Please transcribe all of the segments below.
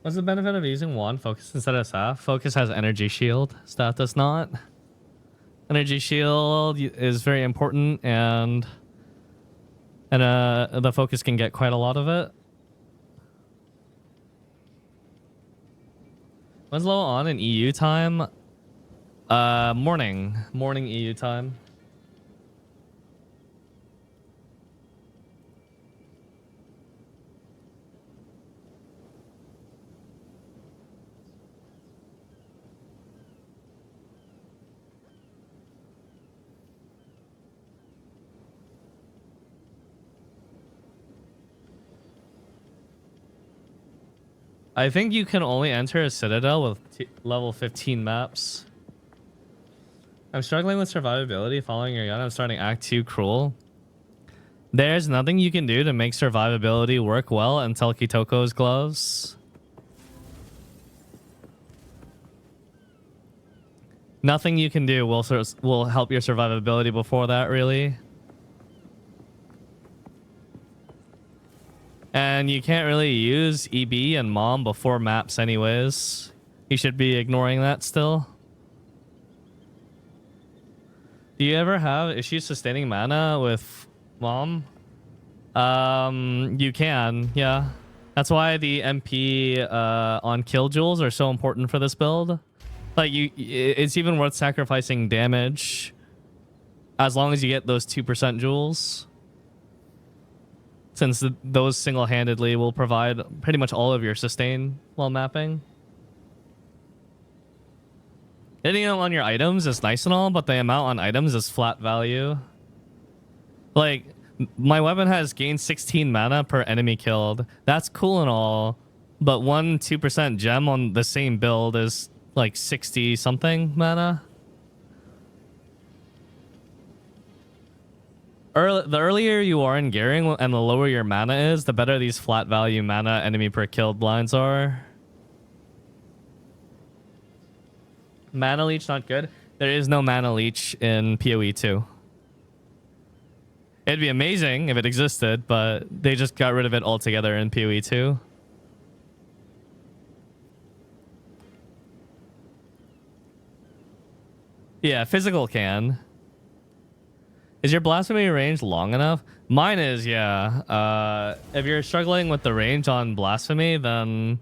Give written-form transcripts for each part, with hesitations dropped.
What's the benefit of using wand focus instead of staff? Focus has energy shield. Staff does not. Energy shield is very important, and the focus can get quite a lot of it. When's low on in EU time? Morning EU time. I think you can only enter a citadel with level 15 maps. I'm struggling with survivability following your gun. I'm starting Act 2 Cruel. There's nothing you can do to make survivability work well until Kitoko's gloves. Nothing you can do will help your survivability before that, really. And you can't really use EB and Mom before maps anyways. You should be ignoring that still. Do you ever have issues sustaining mana with Mom? You can, yeah. That's why the MP on kill jewels are so important for this build. Like, it's even worth sacrificing damage as long as you get those 2% jewels. Since those single-handedly will provide pretty much all of your sustain while mapping. Hitting them on your items is nice and all, but the amount on items is flat value. Like, my weapon has gained 16 mana per enemy killed. That's cool and all, but 2% gem on the same build is like 60 something mana. The earlier you are in gearing and the lower your mana is, the better these flat value mana enemy per killed blinds are. Mana leech not good. There is no mana leech in PoE 2. It'd be amazing if it existed, but they just got rid of it altogether in PoE 2. Yeah, physical can. Is your blasphemy range long enough? Mine is, yeah. If you're struggling with the range on blasphemy, then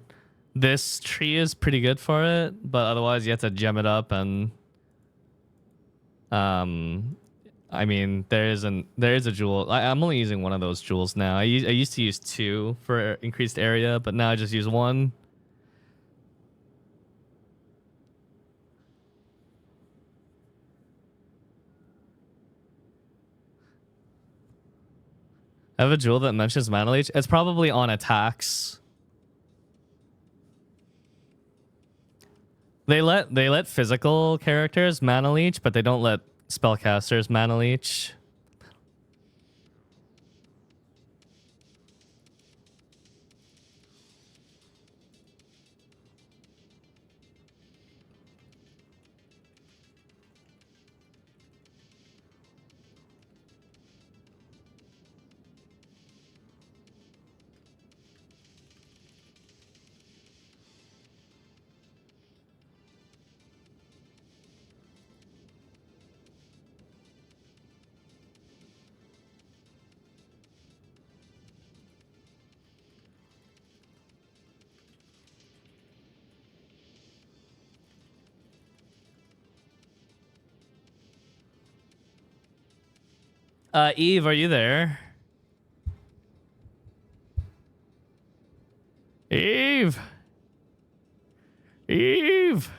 this tree is pretty good for it. But otherwise, you have to gem it up, and I mean, there is a jewel. I'm only using one of those jewels now. I used to use 2 for increased area, but now I just use 1. I have a jewel that mentions mana leech. It's probably on attacks. They let physical characters mana leech, but they don't let spellcasters mana leech. Eve, are you there? Eve! Eve!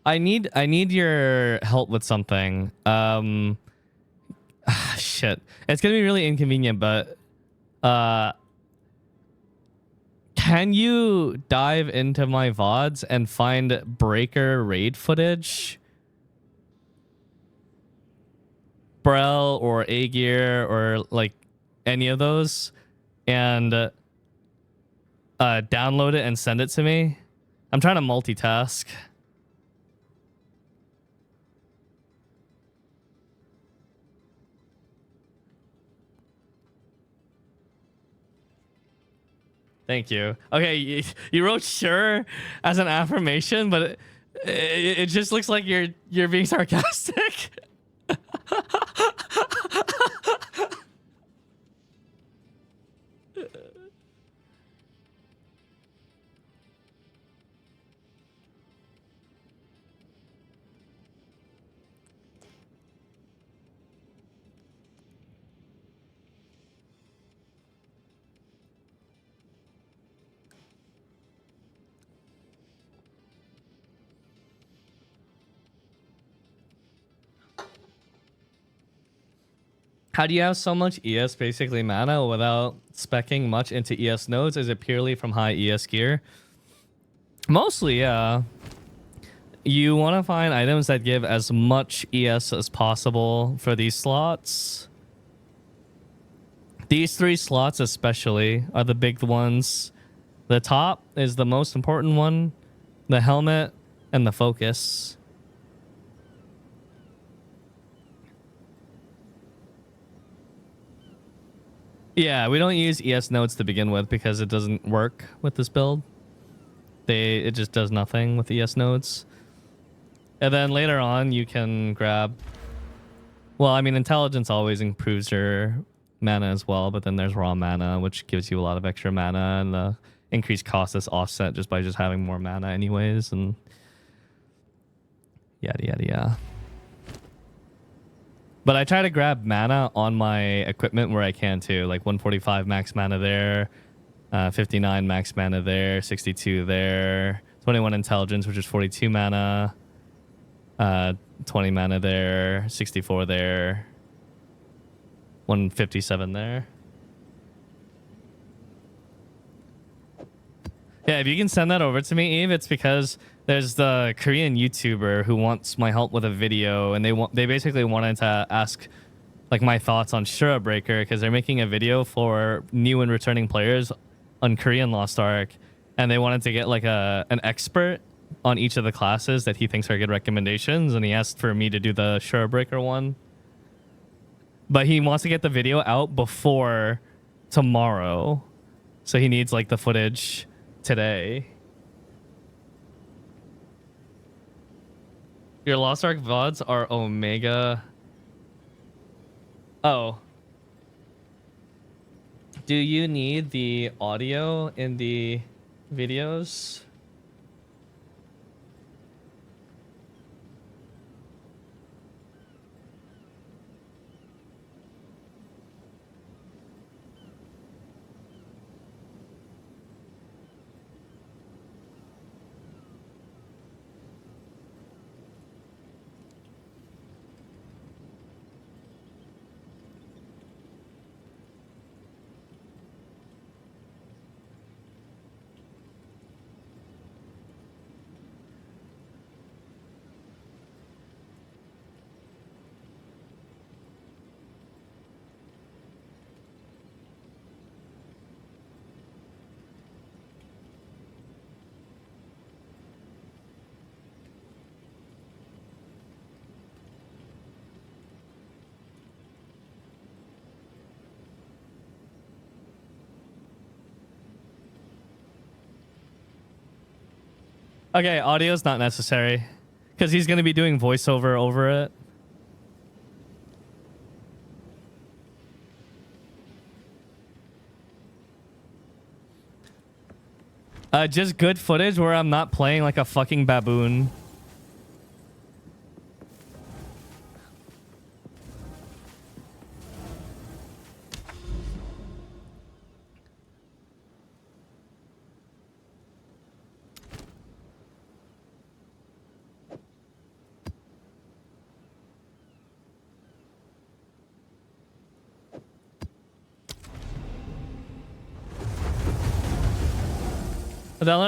I need your help with something. Shit. It's gonna be really inconvenient, but can you dive into my VODs and find Breaker raid footage? Brel or A-Gear or like any of those, and download it and send it to me. I'm trying to multitask. Thank you. Okay, you wrote sure as an affirmation, but it just looks like you're being sarcastic. How do you have so much ES basically mana without speccing much into ES nodes? Is it purely from high ES gear? Mostly, yeah. You want to find items that give as much ES as possible for these slots. These 3 slots especially are the big ones. The top is the most important one. The helmet and the focus. Yeah, we don't use ES nodes to begin with because it doesn't work with this build. It just does nothing with ES nodes. And then later on you can grab... Well, I mean, intelligence always improves your mana as well, but then there's raw mana, which gives you a lot of extra mana, and the increased cost is offset just by just having more mana anyways, and yada yada yada. But I try to grab mana on my equipment where I can too, like 145 max mana there, 59 max mana there, 62 there, 21 intelligence, which is 42 mana, 20 mana there, 64 there, 157 there. Yeah, if you can send that over to me, Eve, it's because there's the Korean YouTuber who wants my help with a video, and they basically wanted to ask like my thoughts on Shura Breaker because they're making a video for new and returning players on Korean Lost Ark, and they wanted to get like an expert on each of the classes that he thinks are good recommendations, and he asked for me to do the Shura Breaker one. But he wants to get the video out before tomorrow, so he needs like the footage today. Your Lost Ark VODs are Omega. Oh. Do you need the audio in the videos? Okay, audio's not necessary because he's going to be doing voiceover over it. Just good footage where I'm not playing like a fucking baboon.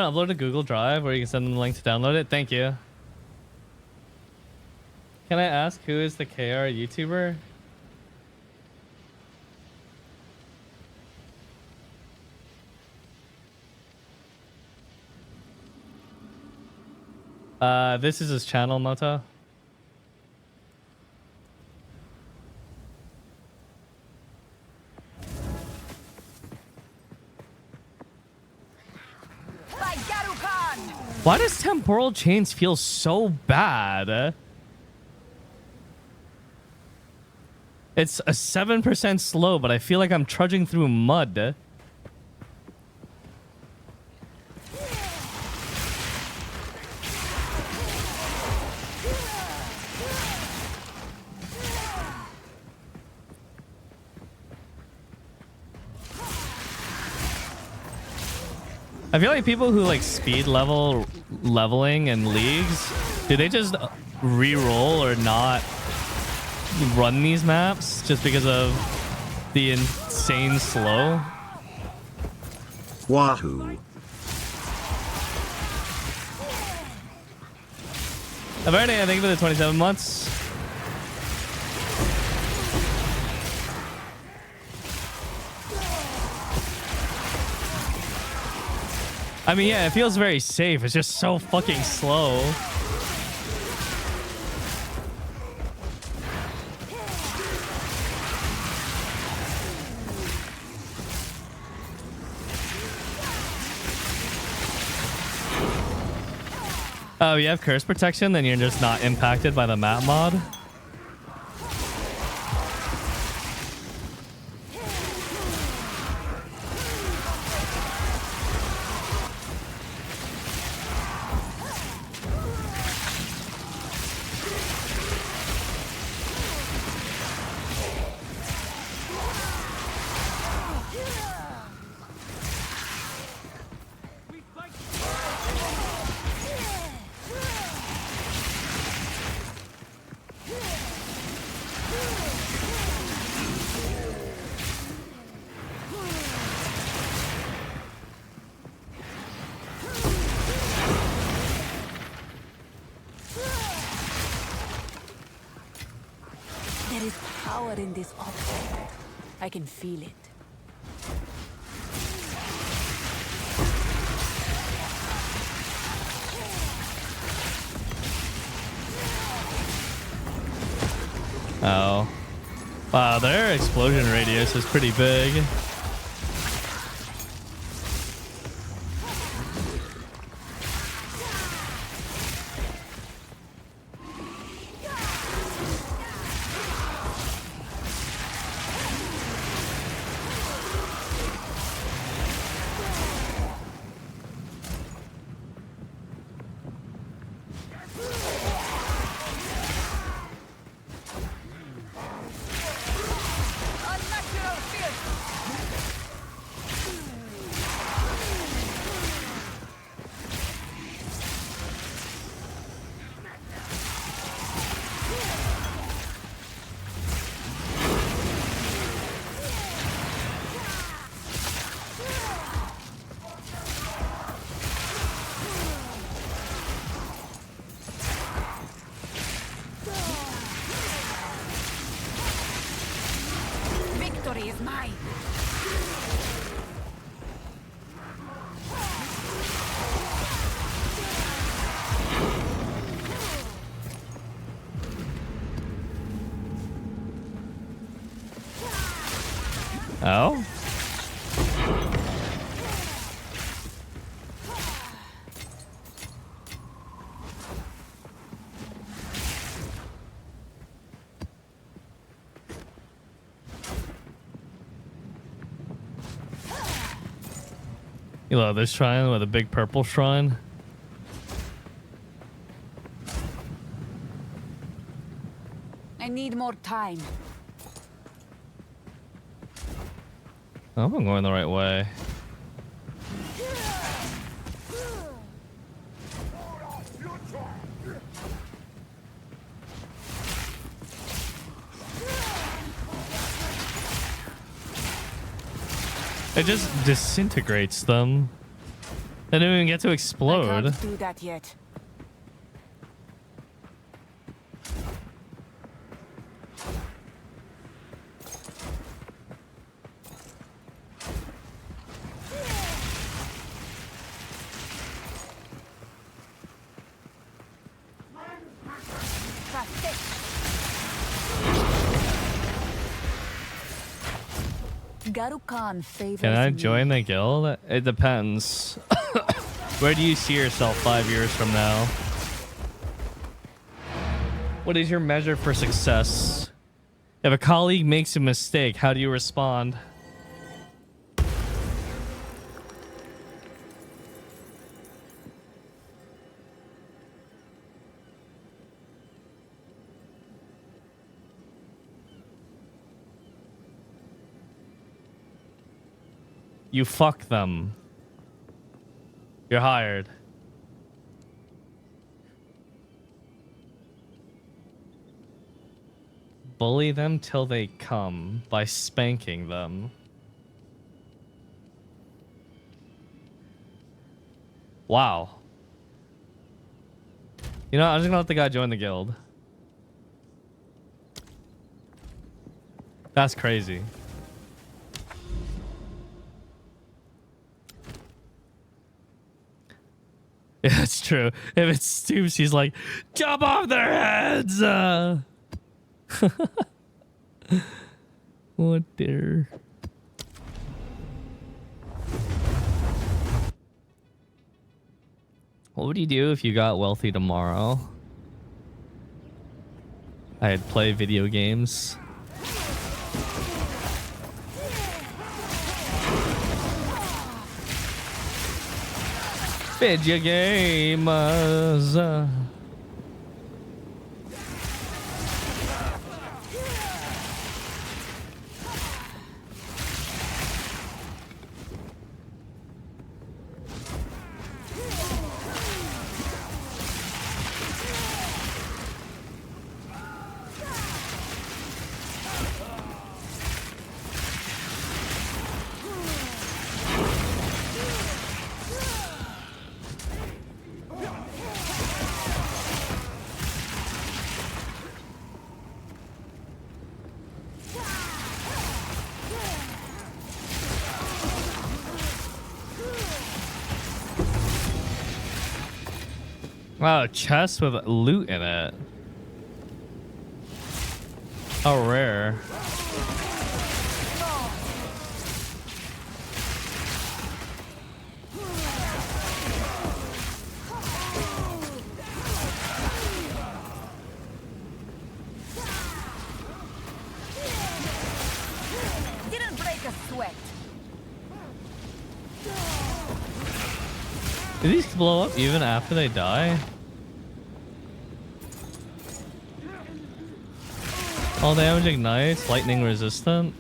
Upload to Google Drive where you can send them the link to download it. Thank you. Can I ask who is the KR YouTuber? This is his channel, Moto. Why does temporal chains feel so bad? It's a 7% slow, but I feel like I'm trudging through mud. I feel like people who like speed leveling in leagues, do they just re-roll or not run these maps just because of the insane slow? Wahoo. Alrighty, I think for the 27 months. I mean, yeah, it feels very safe. It's just so fucking slow. Oh, you have curse protection, then you're just not impacted by the map mod. There is power in this object. I can feel it. Oh. Wow, their explosion radius is pretty big. Victory is mine. Oh? You love this shrine with a big purple shrine? I need more time. I hope I'm going the right way. It just disintegrates them. They don't even get to I explode. can't do that yet. Garu Khan favors Can I me. join the guild? It depends. Where do you see yourself 5 years from now? What is your measure for success? If a colleague makes a mistake, how do you respond? You fuck them. You're hired. Bully them till they come by spanking them. Wow. You know, I'm just gonna let the guy join the guild. That's crazy. Yeah, it's true. If it stoops, he's like, jump off their heads! What dear? What would you do if you got wealthy tomorrow? I'd play video games. Video gamers. Wow, a chest with loot in it. How rare. Didn't break a sweat. Do these blow up even after they die? All damage ignites, lightning resistant.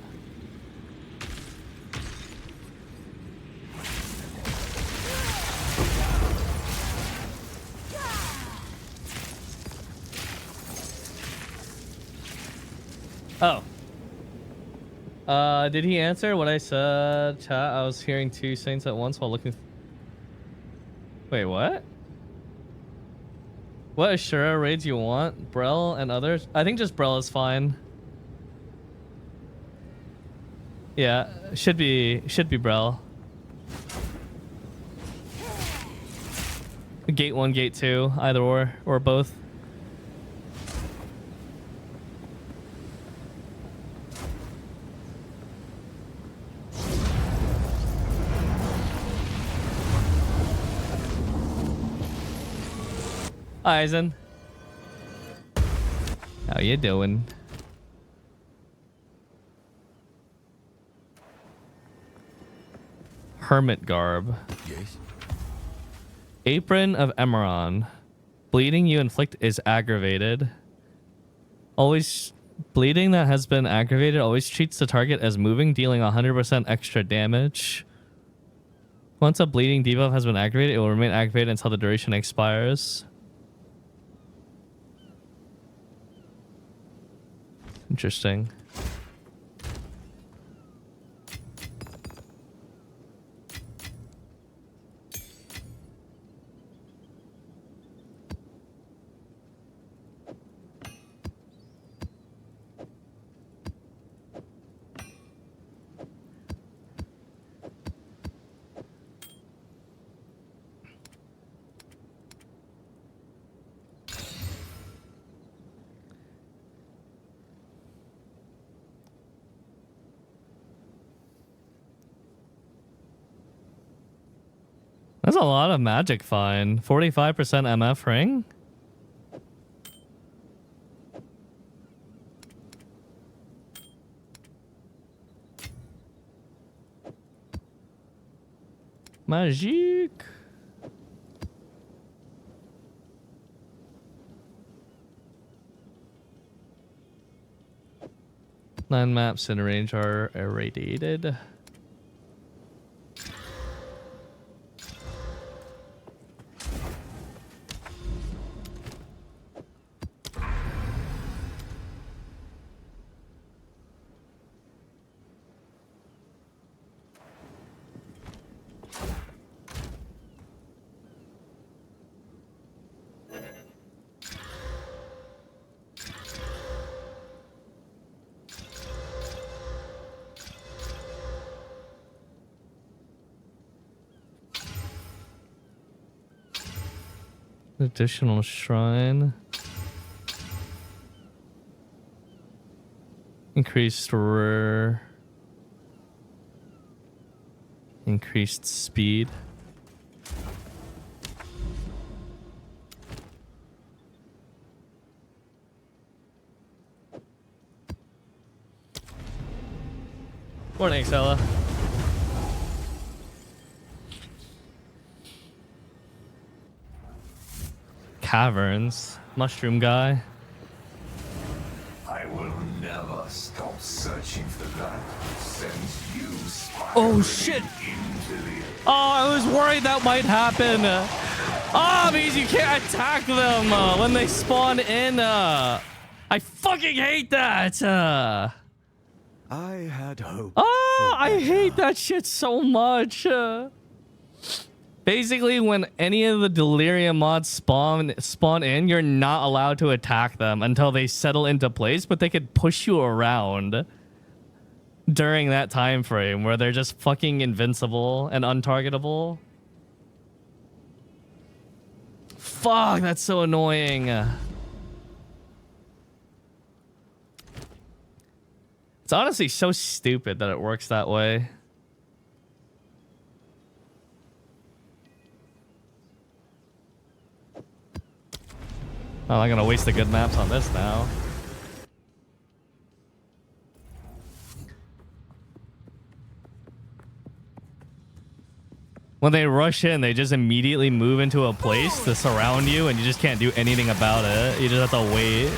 Oh. Did he answer what I said? Chat, I was hearing two saints at once while looking. Wait, what? What Ashura raids you want? Brel and others? I think just Brel is fine. Yeah, should be Brel. Gate 1, Gate 2, either or both. Hi, Eisen. How you doing? Hermit garb. Yes. Apron of Emeron. Bleeding you inflict is aggravated. Always bleeding that has been aggravated always treats the target as moving, dealing 100% extra damage. Once a bleeding debuff has been activated, it will remain activated until the duration expires. Interesting. That's a lot of magic fine. 45% MF ring? Magic. Nine maps in range are irradiated. Additional shrine. Increased rare. Increased speed. Morning, Excella. Caverns. Mushroom guy. I will never stop searching for that which sends you Oh spiraling shit! into the Oh, I was worried that might happen. Oh, because you can't attack them when they spawn in. I fucking hate that. I had hoped. Oh, I hate that shit so much. Basically, when any of the Delirium mods spawn in, you're not allowed to attack them until they settle into place, but they could push you around during that time frame where they're just fucking invincible and untargetable. Fuck, that's so annoying. It's honestly so stupid that it works that way. I'm not gonna waste the good maps on this now. When they rush in, they just immediately move into a place to surround you, and you just can't do anything about it. You just have to wait.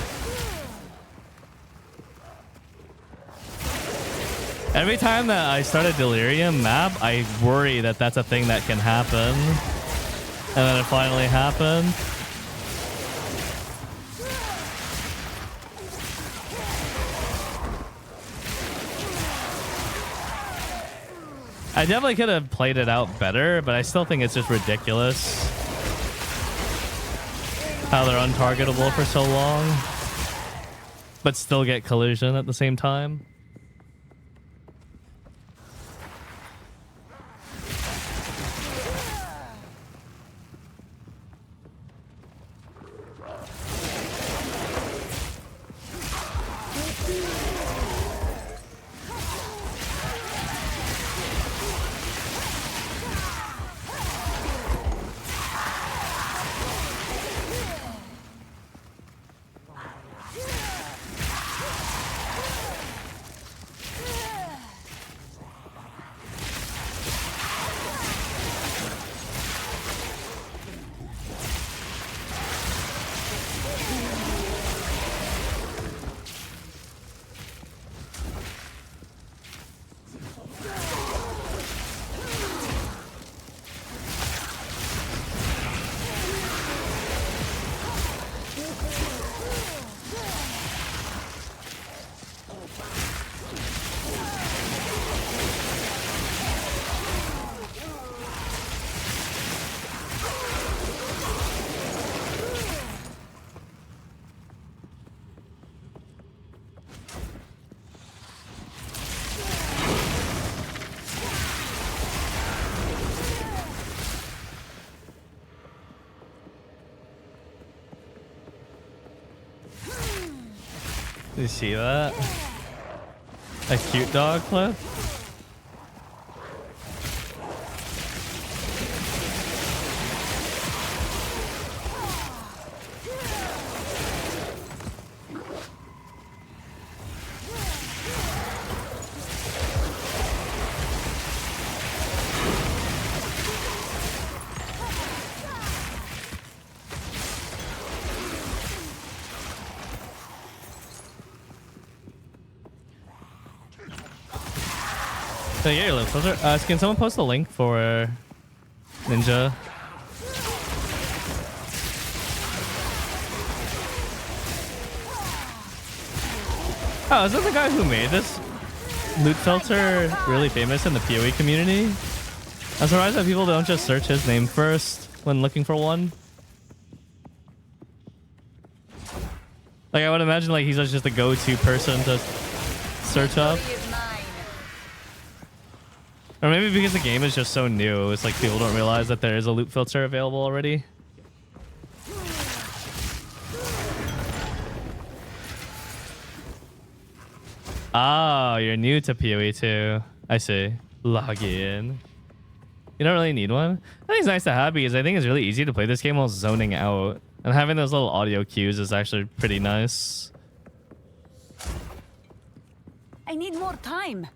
Every time that I start a Delirium map, I worry that that's a thing that can happen. And then it finally happened. I definitely could have played it out better, but I still think it's just ridiculous how they're untargetable for so long, but still get collision at the same time. Did you see that? A cute dog clip? So yeah, your loot filter. Can someone post a link for Ninja? Oh, is that the guy who made this loot filter really famous in the PoE community? I'm surprised that people don't just search his name first when looking for one. Like, I would imagine like he's just a go-to person to search up. Or maybe because the game is just so new, it's like people don't realize that there is a loot filter available already. Oh, you're new to PoE too. I see. Log in. You don't really need one. I think it's nice to have because I think it's really easy to play this game while zoning out. And having those little audio cues is actually pretty nice. I need more time.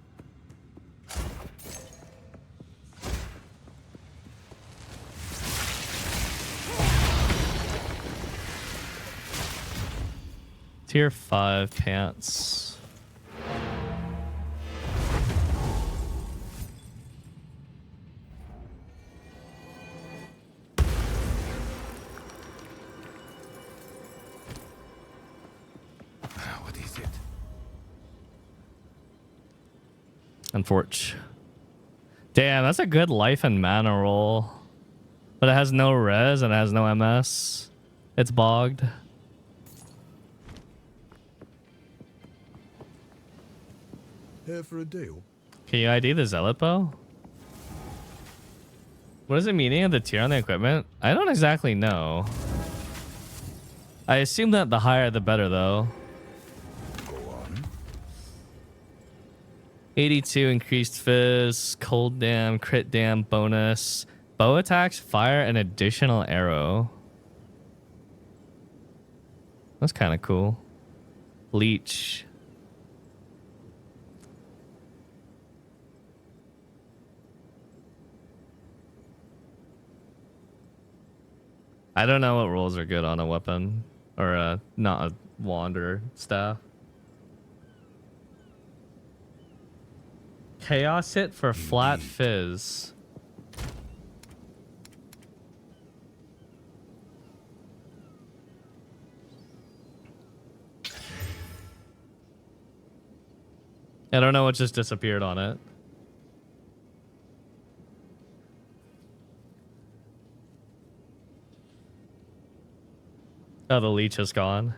Tier 5 pants. What is it? Unfortunate. Damn, that's a good life and mana roll. But it has no res and it has no MS. It's bogged. Here for a deal? Can you ID the Zealot Bow? What is the meaning of the tier on the equipment? I don't exactly know. I assume that the higher the better though. Go on. 82 increased fizz, cold dam, crit dam bonus, bow attacks, fire, and additional arrow. That's kind of cool. Leech. I don't know what rolls are good on a weapon or not a wand or staff. Chaos hit for flat fizz. I don't know what just disappeared on it. Oh, the leech is gone.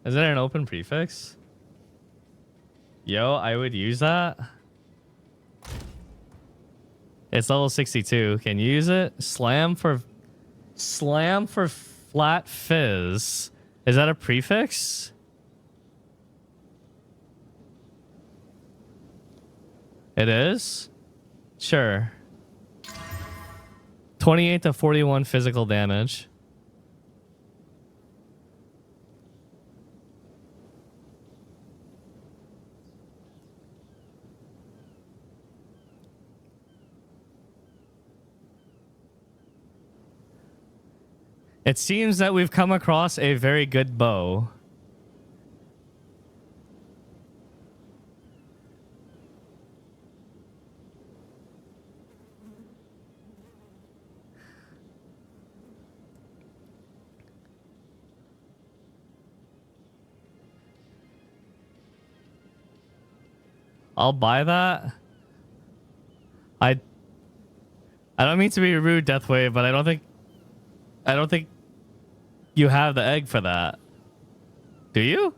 Is there an open prefix? Yo, I would use that. It's level 62. Can you use it? Slam for flat fizz. Is that a prefix? It is? Sure. 28 to 41 physical damage. It seems that we've come across a very good bow. I'll buy that. I don't mean to be rude, Deathwave, but I don't think you have the egg for that. Do you?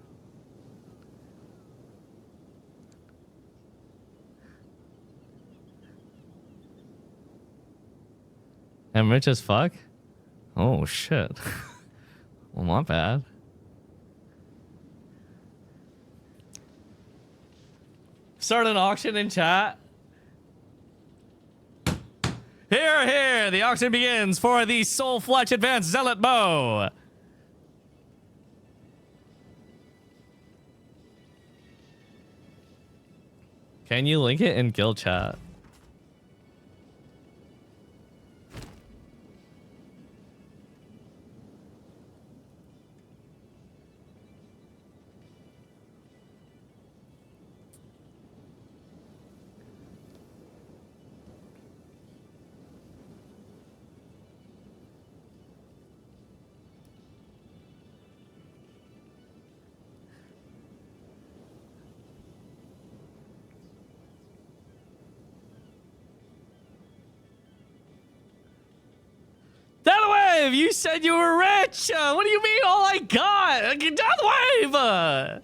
I'm rich as fuck? Oh, shit. Well, my bad. Start an auction in chat. Here, the auction begins for the Soul Fletch Advanced Zealot Bow. Can you link it in guild chat? Dave, you said you were rich. What do you mean all I got? Deathwave!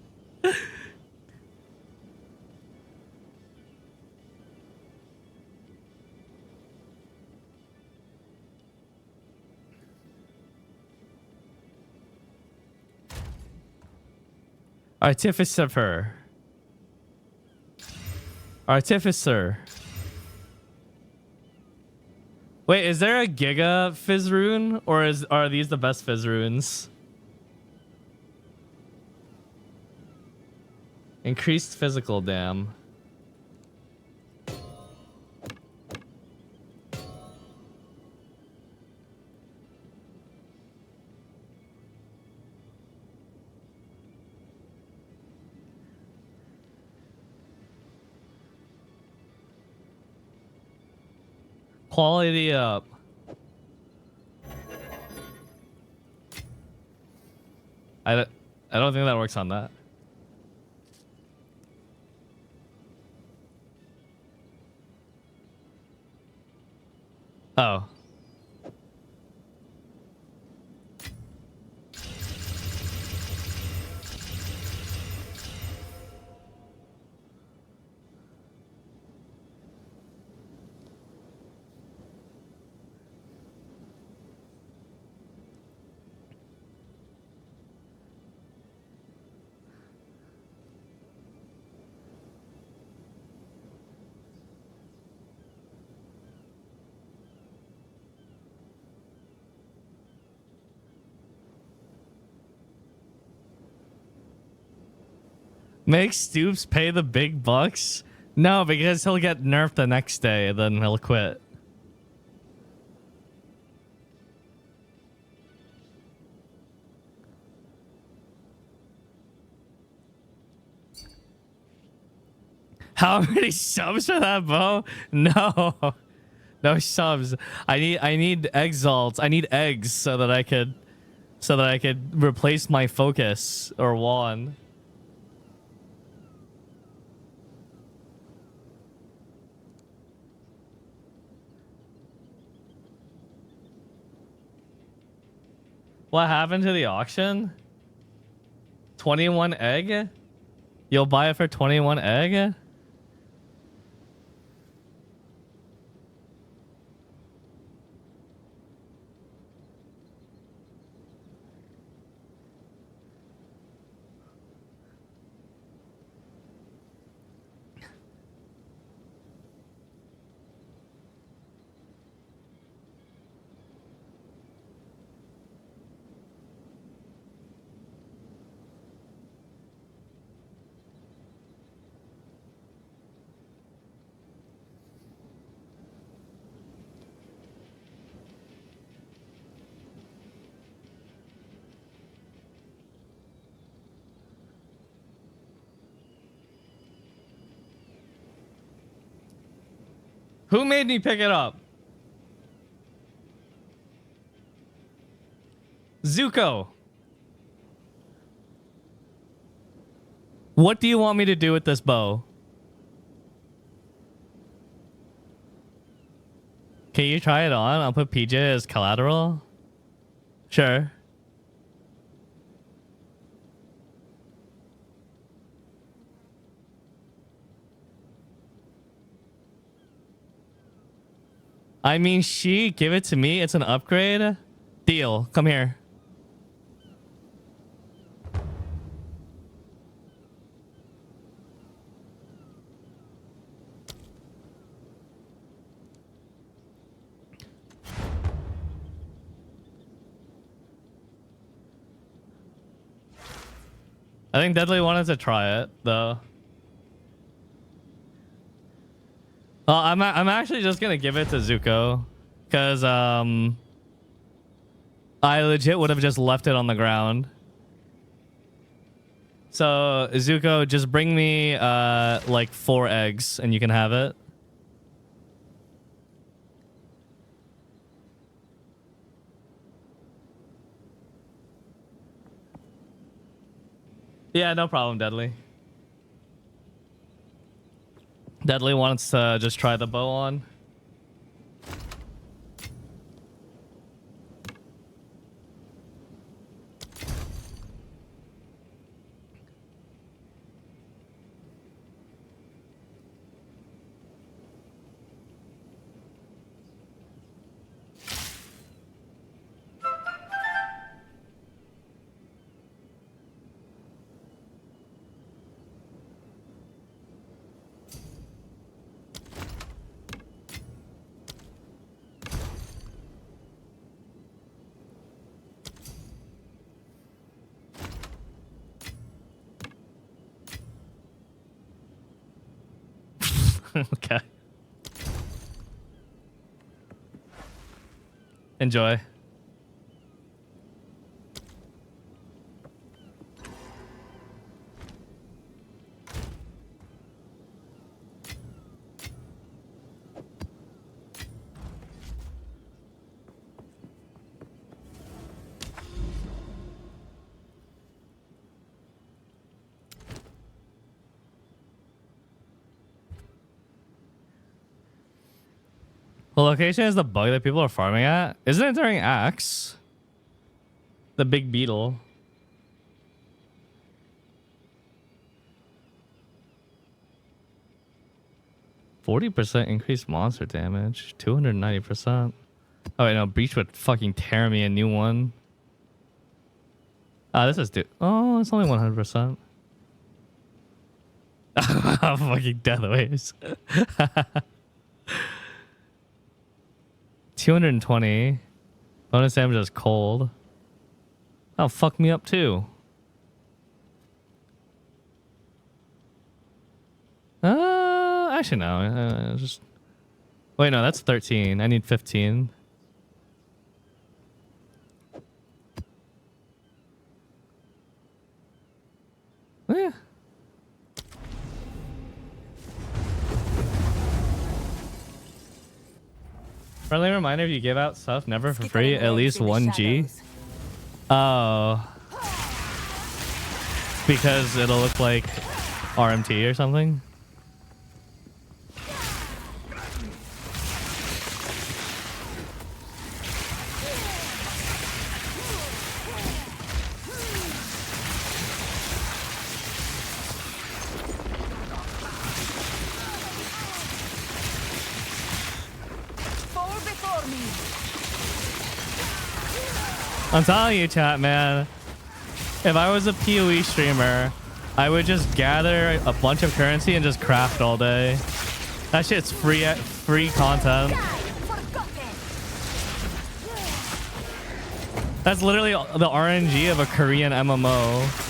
Artificer. Artificer. Wait, is there a Giga Fizz rune? Or are these the best Fizz runes? Increased physical dam. Quality up. I don't think that works on that. Oh. Make Stoops pay the big bucks? No, because he'll get nerfed the next day, then he'll quit. How many subs for that bow? No. No subs. I need exalts. I need eggs so that I could replace my focus or wand. What happened to the auction? 21 egg? You'll buy it for 21 egg? Who made me pick it up? Zuko. What do you want me to do with this bow? Can you try it on? I'll put PJ as collateral. Sure. I mean, give it to me. It's an upgrade. Deal. Come here. I think Deadly wanted to try it, though. I'm actually just gonna give it to Zuko, because I legit would have just left it on the ground. So Zuko, just bring me like 4 eggs and you can have it. Yeah, no problem, Deadly. Deadly wants to just try the bow on. Okay. Enjoy. The location is the bug that people are farming at. Isn't it during Axe? The big beetle. %40 increased monster damage. 290%. Oh wait, no, Breach would fucking tear me a new one. Ah, this is oh, it's only 100%. Fucking death waves. 220. Bonus damage is cold. Oh, fuck me up too. Actually no. Just wait, no, that's 13. I need 15. Yeah. Friendly reminder: if you give out stuff, never for free, at least 1G. Oh, because it'll look like RMT or something. I'm telling you, chat, man. If I was a PoE streamer, I would just gather a bunch of currency and just craft all day. That shit's free content. That's literally the RNG of a Korean MMO.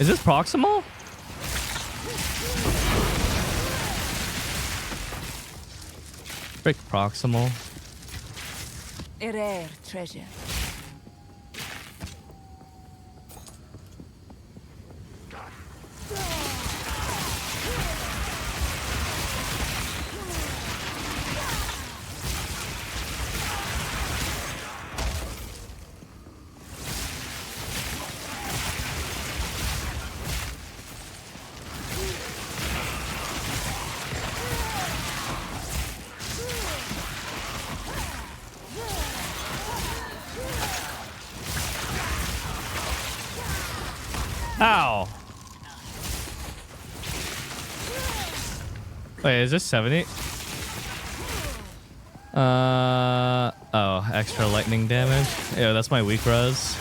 Is this proximal? Frick proximal. A rare treasure. Ow. Wait, is this 70? Oh, extra lightning damage. Yeah, that's my weak res.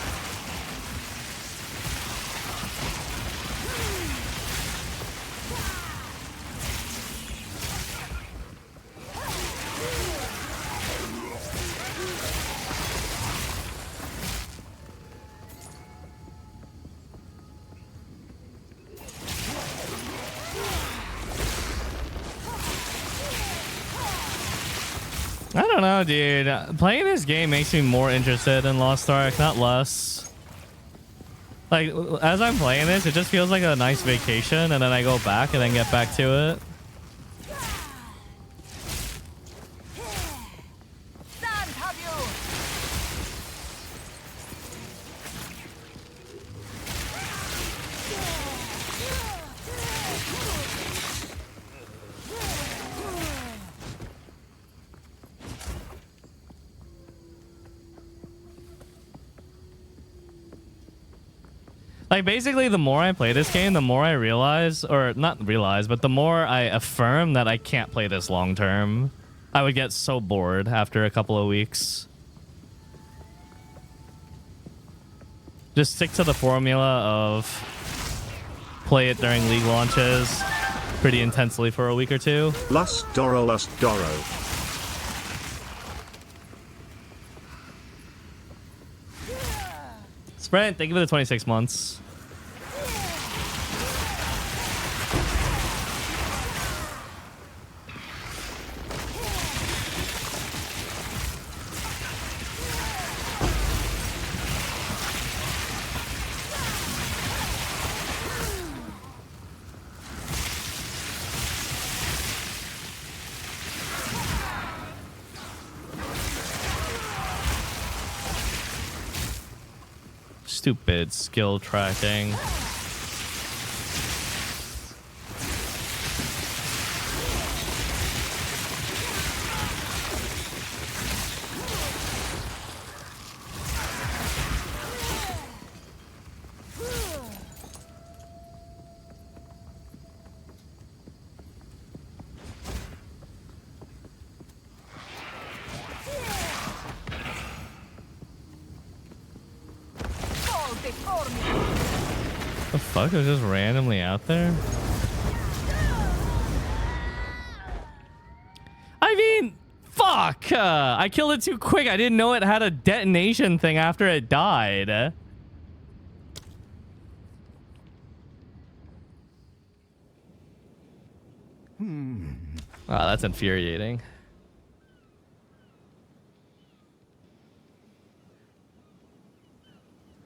I don't know, dude. Playing this game makes me more interested in Lost Ark, not less. Like, as I'm playing this, it just feels like a nice vacation, and then I go back and then get back to it. Like, basically, the more I play this game, the more I realize, or not realize, but the more I affirm that I can't play this long term. I would get so bored after a couple of weeks. Just stick to the formula of play it during league launches pretty intensely for a week or two. Lust Doro. Sprint, thank you for the 26 months. Stupid skill tracking. The fuck? It was just randomly out there? I mean, fuck! I killed it too quick. I didn't know it had a detonation thing after it died. Wow, that's infuriating.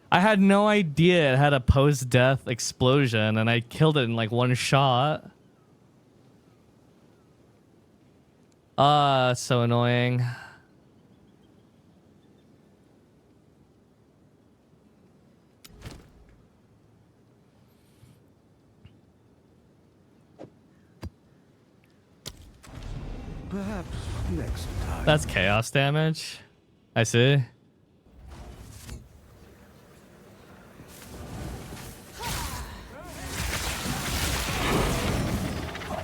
I had no idea it had a post-death explosion, and I killed it in like one shot. So annoying. Perhaps next time. That's chaos damage. I see.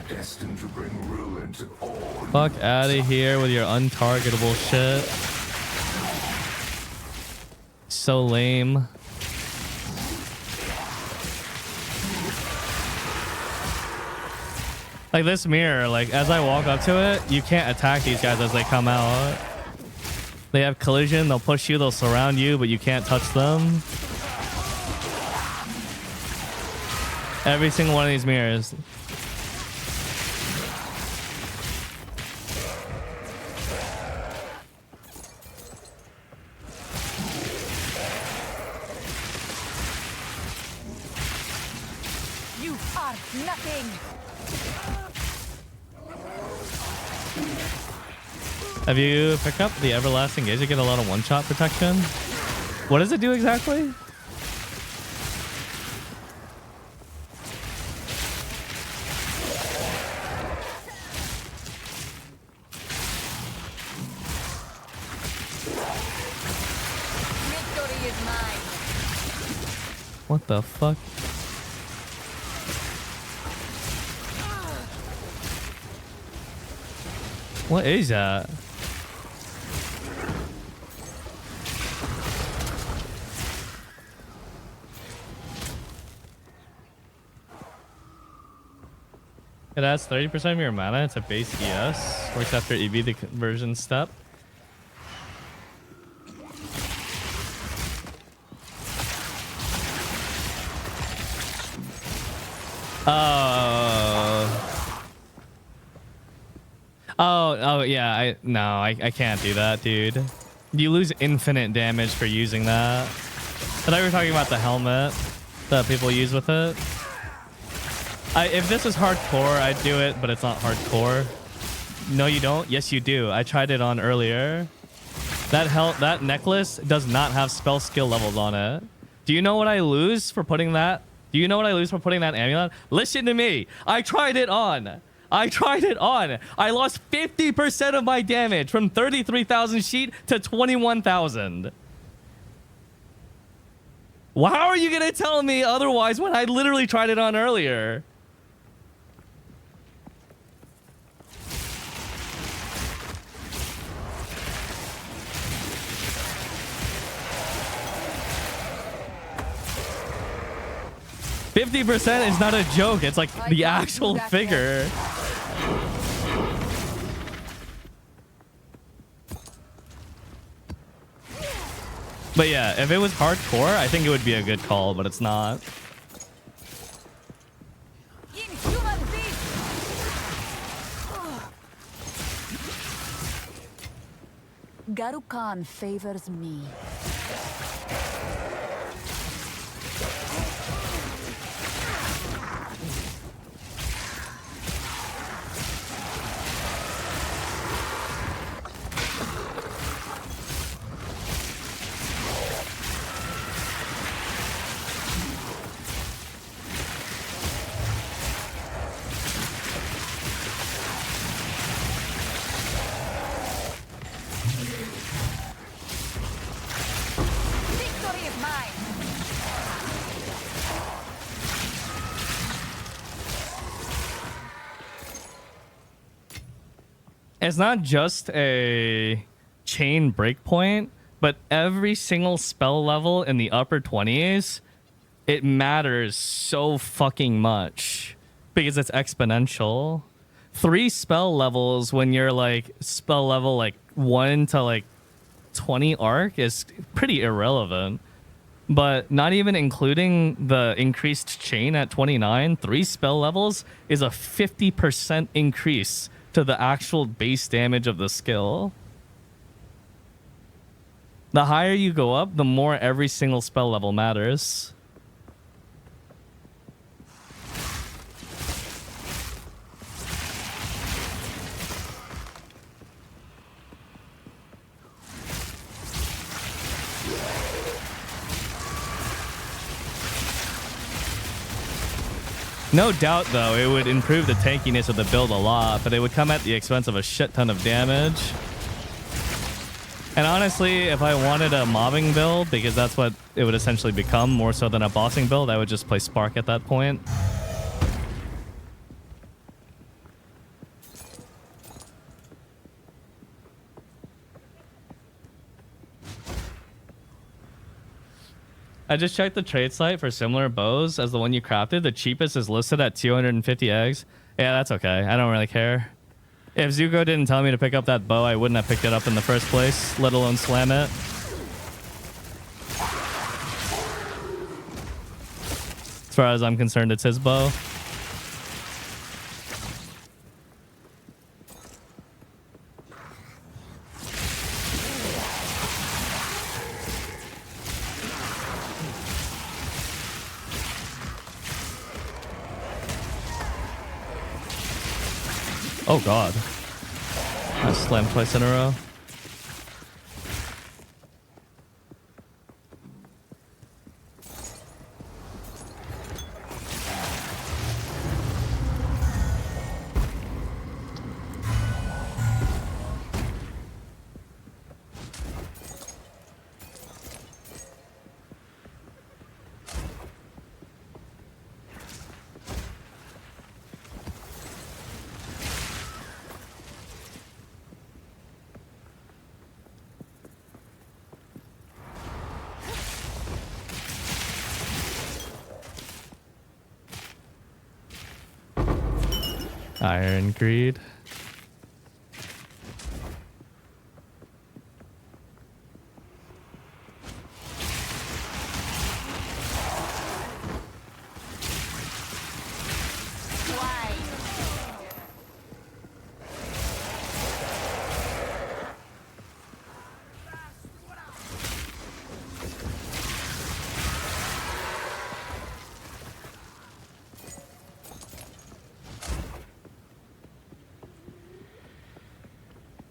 Destined to bring ruin to all. Fuck out of here with your untargetable shit. So lame. Like this mirror, like as I walk up to it, you can't attack these guys as they come out. They have collision, they'll push you, they'll surround you, but you can't touch them. Every single one of these mirrors. You are nothing. Have you picked up the Everlasting Gaze? You get a lot of one-shot protection. What does it do exactly? Victory is mine. What the fuck? What is that? It adds 30% of your mana. It's a base ES. Works after EV, the conversion step. Oh, yeah. I can't do that, dude. You lose infinite damage for using that. I thought we were talking about the helmet that people use with it. If this is hardcore, I'd do it, but it's not hardcore. No, you don't? Yes, you do. I tried it on earlier. That necklace does not have spell skill levels on it. Do you know what I lose for putting that? Do you know what I lose for putting that amulet? Listen to me. I tried it on. I lost 50% of my damage from 33,000 sheet to 21,000. Well, how are you gonna tell me otherwise when I literally tried it on earlier? %50 is not a joke. It's like the actual figure. But yeah, if it was hardcore, I think it would be a good call, but it's not. Garukan favors me. It's not just a chain breakpoint, but every single spell level in the upper 20s, it matters so fucking much because it's exponential. 3 spell levels when you're like spell level like 1 to like 20 arc is pretty irrelevant. But not even including the increased chain at 29, 3 spell levels is a 50% increase to the actual base damage of the skill. The higher you go up, the more every single spell level matters. No doubt, though, it would improve the tankiness of the build a lot, but it would come at the expense of a shit ton of damage. And honestly, if I wanted a mobbing build, because that's what it would essentially become more so than a bossing build, I would just play Spark at that point. I just checked the trade site for similar bows as the one you crafted. The cheapest is listed at 250 eggs. Yeah, that's okay. I don't really care. If Zuko didn't tell me to pick up that bow, I wouldn't have picked it up in the first place, let alone slam it. As far as I'm concerned, it's his bow. Oh god. I slammed twice in a row. Iron Greed.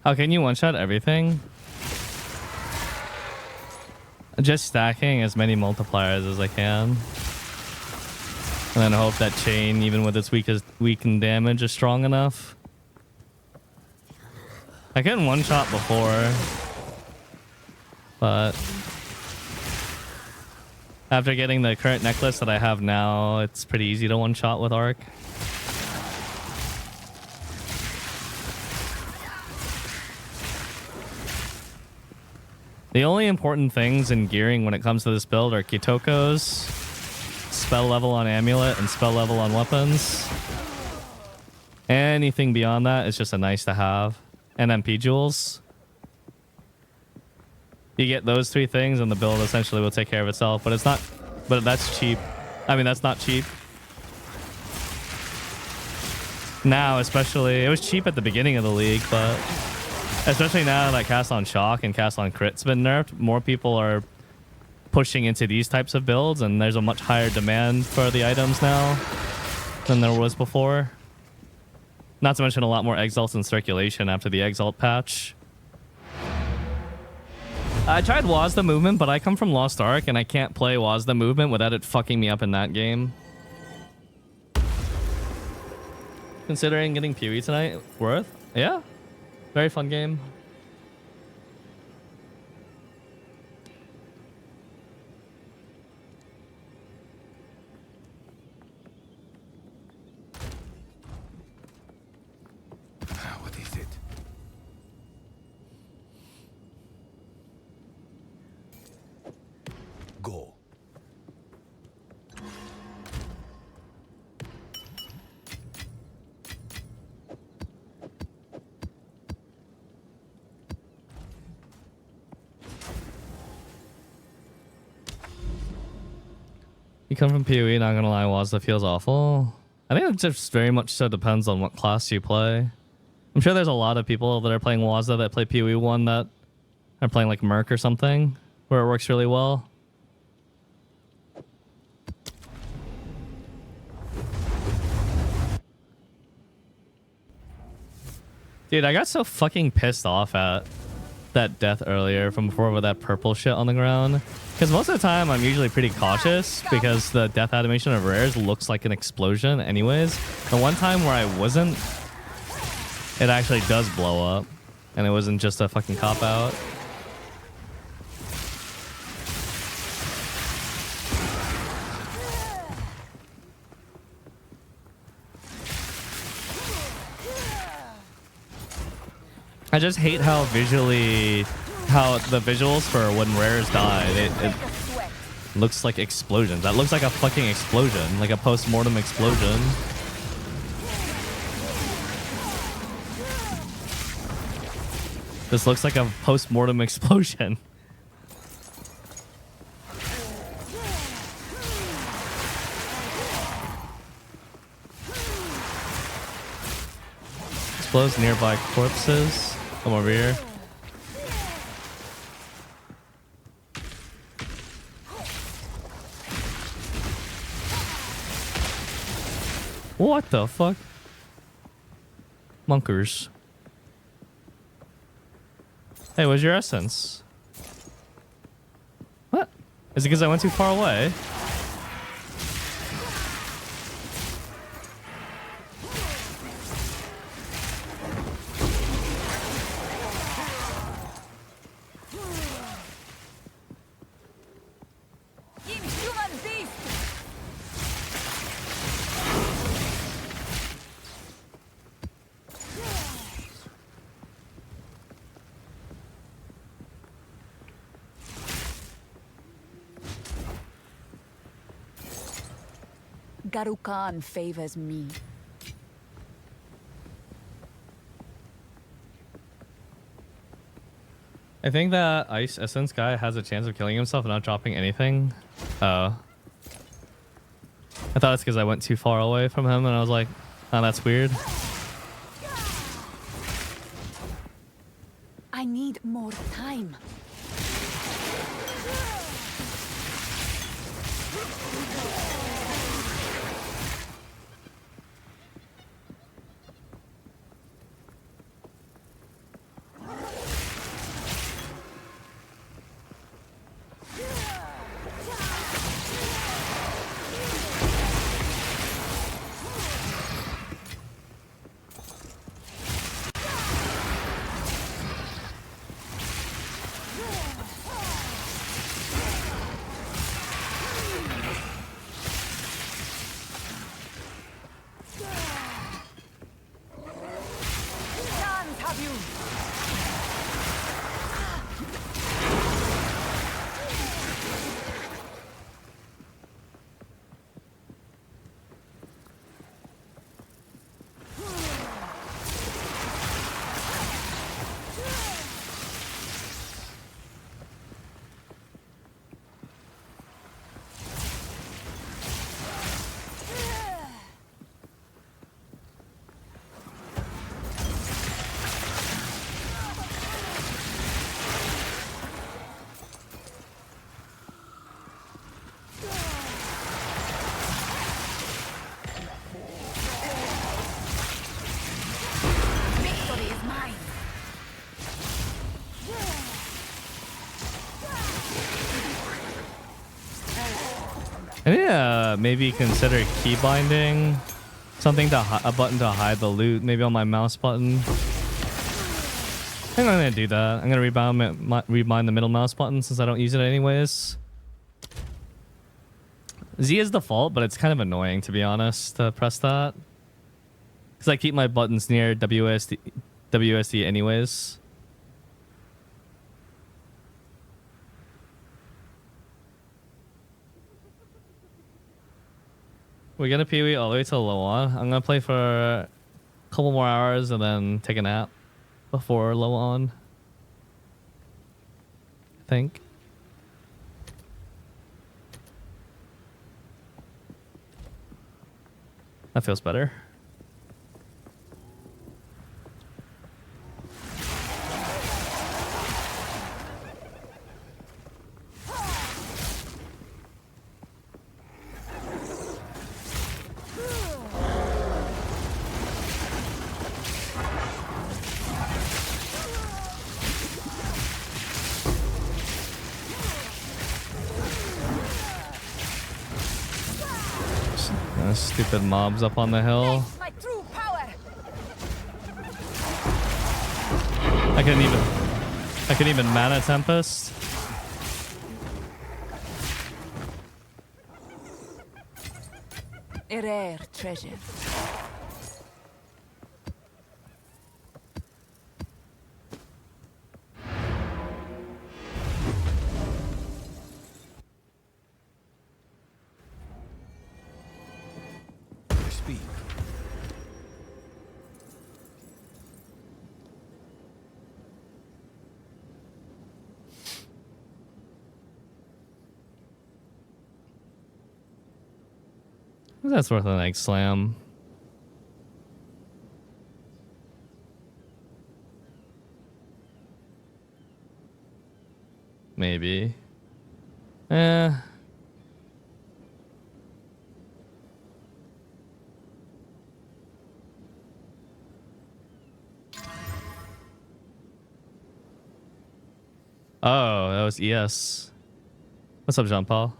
How can you one-shot everything? Just stacking as many multipliers as I can. And then hope that chain, even with its weakened damage, is strong enough. I couldn't one-shot before. But After getting the current necklace that I have now, it's pretty easy to one-shot with Arc. The only important things in gearing when it comes to this build are Kitoko's, spell level on Amulet, and spell level on weapons. Anything beyond that is just a nice to have. And MP jewels. You get those 3 things and the build essentially will take care of itself, but it's not, but that's cheap. I mean, that's not cheap. Now, especially, it was cheap at the beginning of the league, but especially now that Cast on Shock and Cast on Crit's been nerfed, more people are pushing into these types of builds, and there's a much higher demand for the items now than there was before. Not to mention a lot more Exalts in circulation after the Exalt patch. I tried Was the Movement, but I come from Lost Ark, and I can't play Was the Movement without it fucking me up in that game. Considering getting PoE tonight, worth? Yeah. Very fun game. What is it? Go. You come from PoE, not gonna lie, Wazda feels awful. I think it just very much so depends on what class you play. I'm sure there's a lot of people that are playing Wazda that play PoE 1 that are playing like Merc or something, where it works really well. Dude, I got so fucking pissed off at that death earlier from before with that purple shit on the ground. Because most of the time I'm usually pretty cautious because the death animation of rares looks like an explosion anyways. The one time where I wasn't, it actually does blow up. And it wasn't just a fucking cop-out. I just hate how the visuals for when rares die, it looks like explosions. That looks like a fucking explosion, like a post-mortem explosion. This looks like a post-mortem explosion. Explodes nearby corpses. Come over here. What the fuck? Monkers. Hey, where's your essence? What? Is it because I went too far away? Garukan favors me. I think that Ice Essence guy has a chance of killing himself and not dropping anything. Oh. I thought it's because I went too far away from him and I was like, oh, that's weird. I need more time. Yeah, maybe consider key binding. Something to a button to hide the loot, maybe on my mouse button. I think I'm gonna do that. I'm gonna rebind the middle mouse button since I don't use it anyways. Z is default, but it's kind of annoying to be honest to press that. Because I keep my buttons near WSD anyways. We're gonna PoE all the way till low on. I'm gonna play for a couple more hours and then take a nap before low on. I think. That feels better. Stupid mobs up on the hill. My true power. I couldn't even mana tempest. A rare treasure. Speak. That's worth an egg slam. Maybe. Eh. Oh, that was ES. What's up, Jean Paul?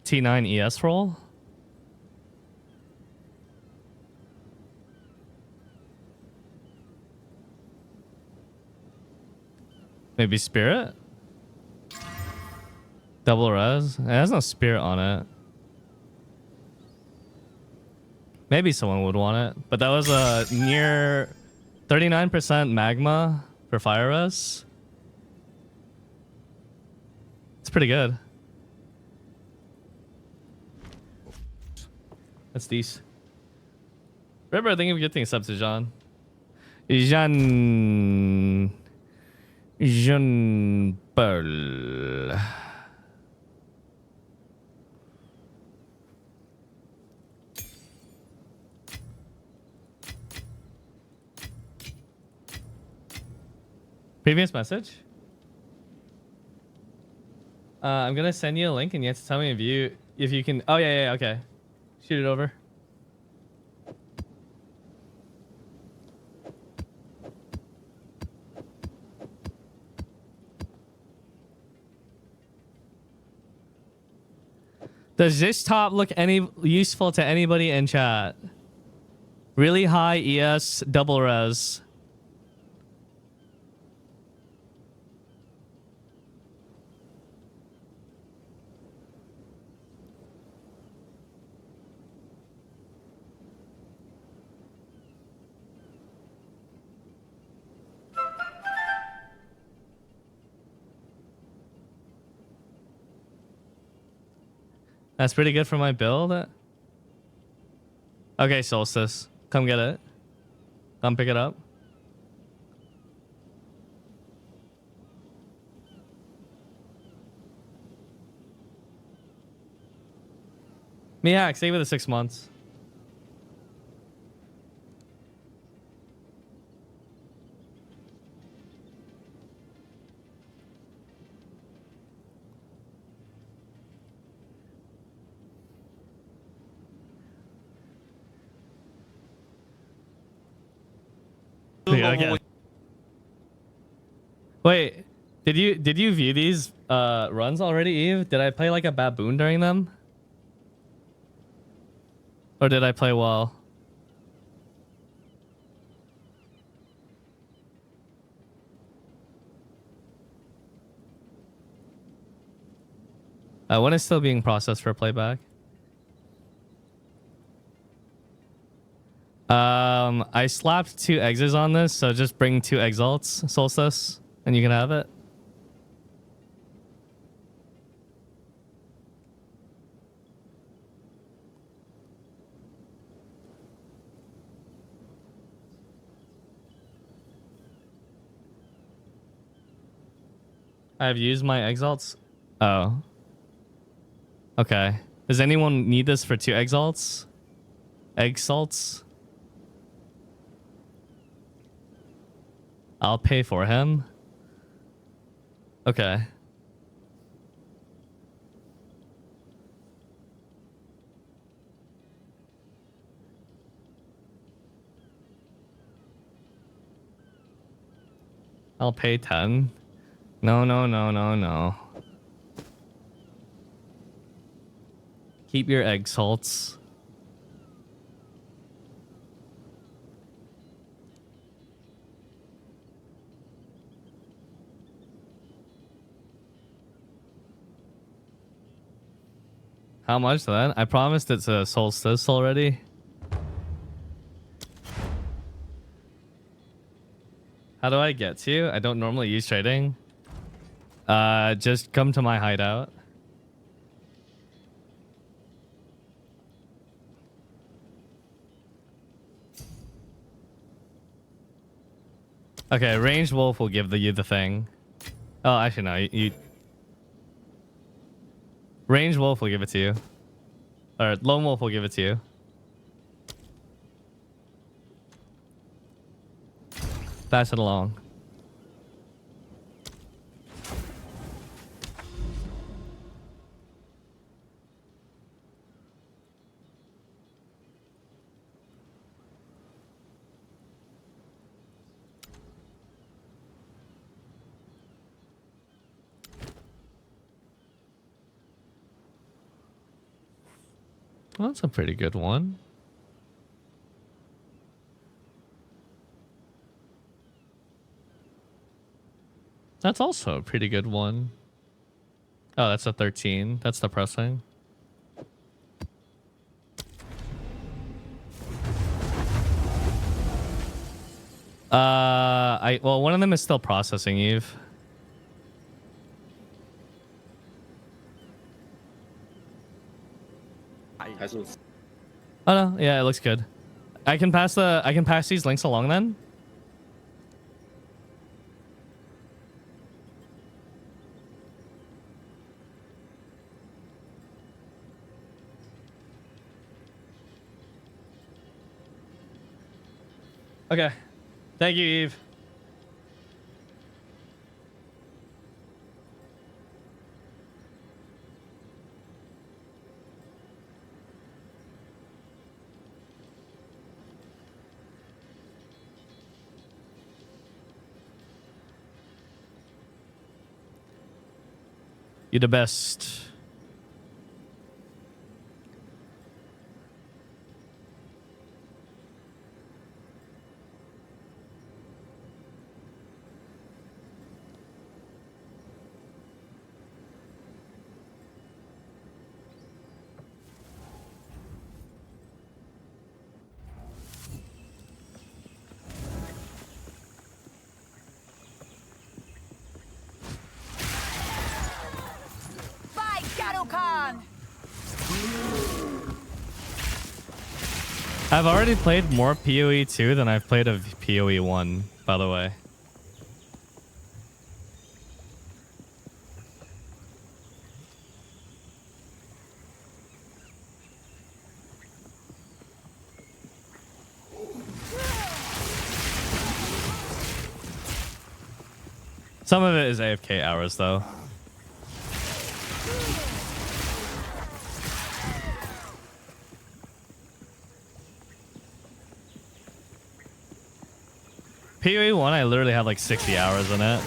T9 ES roll? Maybe Spirit? Double res? It has no Spirit on it. Maybe someone would want it. But that was a near 39% magma for fire res. It's pretty good. That's decent. Remember, I think we get things up to Jean. Jean Paul. Previous message. I'm gonna send you a link, and you have to tell me if you can. Oh yeah, okay. Shoot it over. Does this top look any useful to anybody in chat? Really high ES double res. That's pretty good for my build. Okay, Solstice. Come get it. Come pick it up. Miak, stay with the 6 months. Yeah, okay. Wait, Did you view these runs already, Eve? Did I play like a baboon during them? Or did I play well? When is still being processed for playback? I slapped 2 exes on this, so just bring 2 exalts, Solstice, and you can have it. I've used my exalts. Oh. Okay. Does anyone need this for 2 exalts? Exalts? I'll pay for him. Okay. I'll pay 10. No, no, no, no, no. Keep your exalts. How much then? I promised it's a solstice already. How do I get to you? I don't normally use trading. Just come to my hideout. Okay, ranged wolf will give you the thing. Oh, actually no, you ranged wolf will give it to you. Or lone wolf will give it to you. Pass it along. Well, that's a pretty good one. That's also a pretty good one. Oh, that's a 13. That's depressing. Well, one of them is still processing, Eve. Oh no, yeah, it looks good. I can pass these links along then. Okay. Thank you, Eve. You're the best. I've already played more PoE 2 than I've played of PoE 1, by the way. Some of it is AFK hours, though. PoE 1, I literally had like 60 hours in it.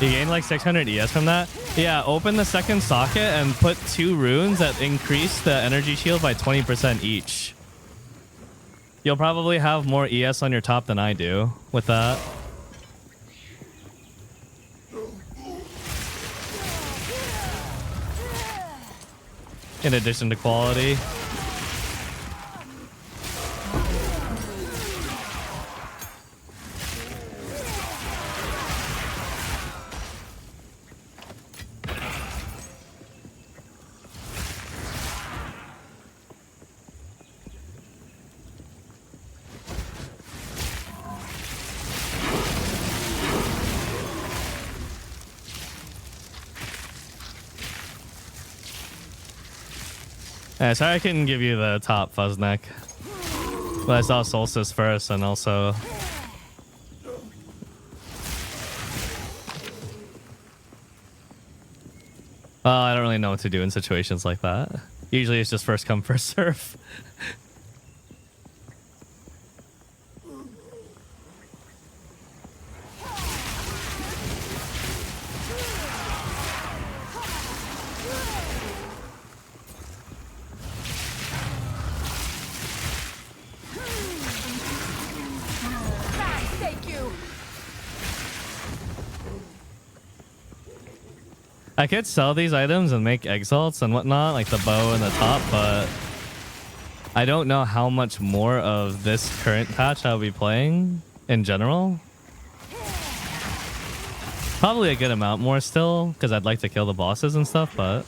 You gain like 600 ES from that. Yeah, open the second socket and put 2 runes that increase the energy shield by 20% each. You'll probably have more ES on your top than I do with that. In addition to quality. Yeah, sorry I couldn't give you the top Fuzzneck. But I saw Solstice first and also... Well, I don't really know what to do in situations like that. Usually it's just first come, first serve. I could sell these items and make exalts and whatnot, like the bow and the top, but I don't know how much more of this current patch I'll be playing in general. Probably a good amount more still, because I'd like to kill the bosses and stuff, but...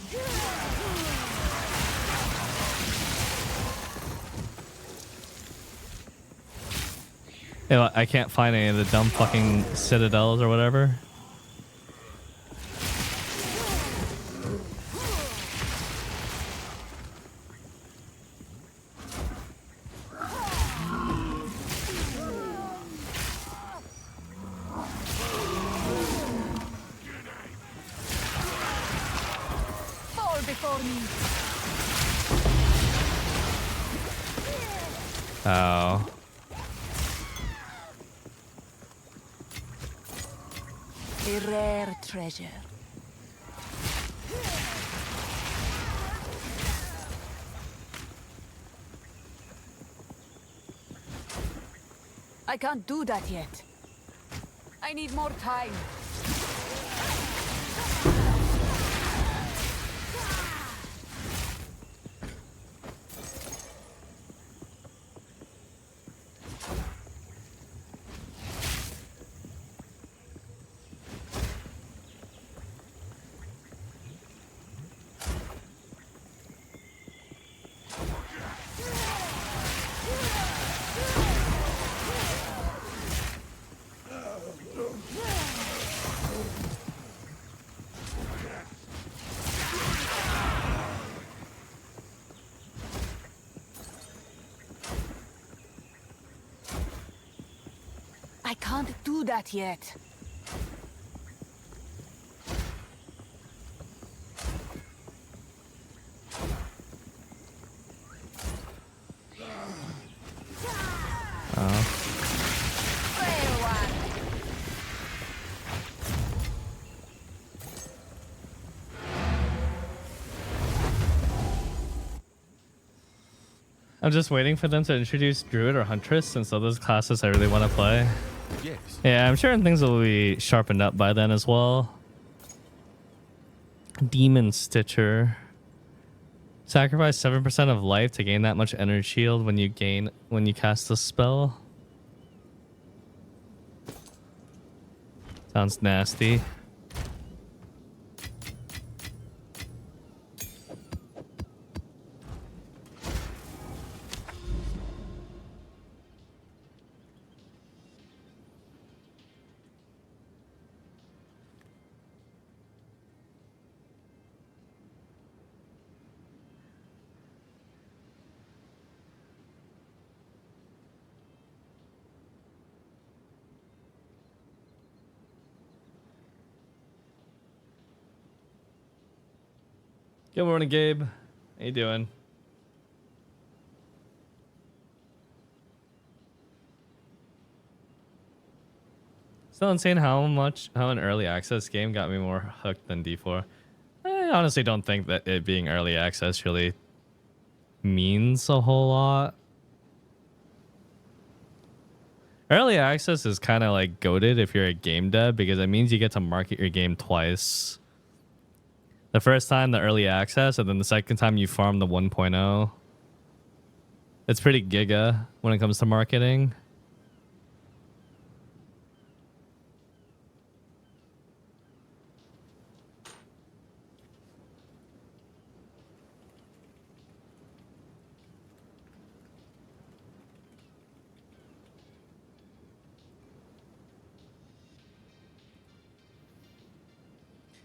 Ew, I can't find any of the dumb fucking citadels or whatever. Oh. A rare treasure. I can't do that yet. I need more time. I can't do that yet. I'm just waiting for them to introduce Druid or Huntress, since those classes I really want to play. Yes. Yeah, I'm sure things will be sharpened up by then as well. Demon Stitcher. Sacrifice 7% of life to gain that much energy shield when you cast a spell. Sounds nasty. Good morning, Gabe. How you doing? Still insane how an early access game got me more hooked than D4. I honestly don't think that it being early access really means a whole lot. Early access is kind of like goated if you're a game dev because it means you get to market your game twice. The first time, the early access, and then the second time you farm the 1.0. It's pretty giga when it comes to marketing.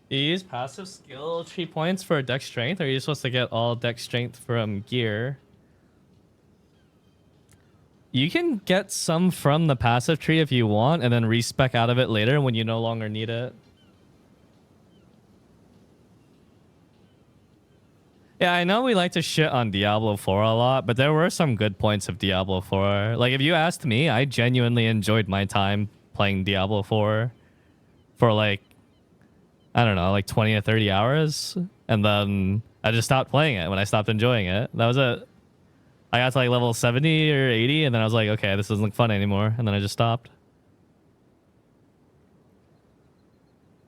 You use passive skill tree points for deck strength, or are you supposed to get all deck strength from gear? You can get some from the passive tree if you want, and then respec out of it later when you no longer need it. Yeah, I know we like to shit on Diablo 4 a lot, but there were some good points of Diablo 4. Like, if you asked me, I genuinely enjoyed my time playing Diablo 4 for like, I don't know, like 20 or 30 hours. And then I just stopped playing it when I stopped enjoying it. That was it. I got to like level 70 or 80, and then I was like, okay, this doesn't look fun anymore. And then I just stopped.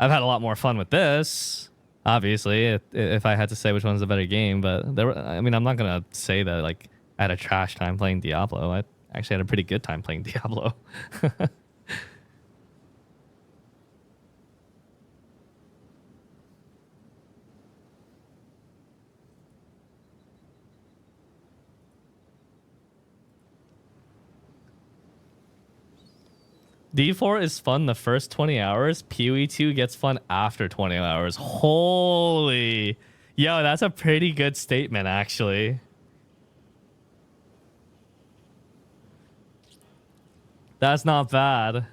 I've had a lot more fun with this, obviously, if I had to say which one's the better game. But there were, I mean, I'm not going to say that like I had a trash time playing Diablo. I actually had a pretty good time playing Diablo. D4 is fun the first 20 hours. PoE2 gets fun after 20 hours. Holy. Yo, that's a pretty good statement, actually. That's not bad.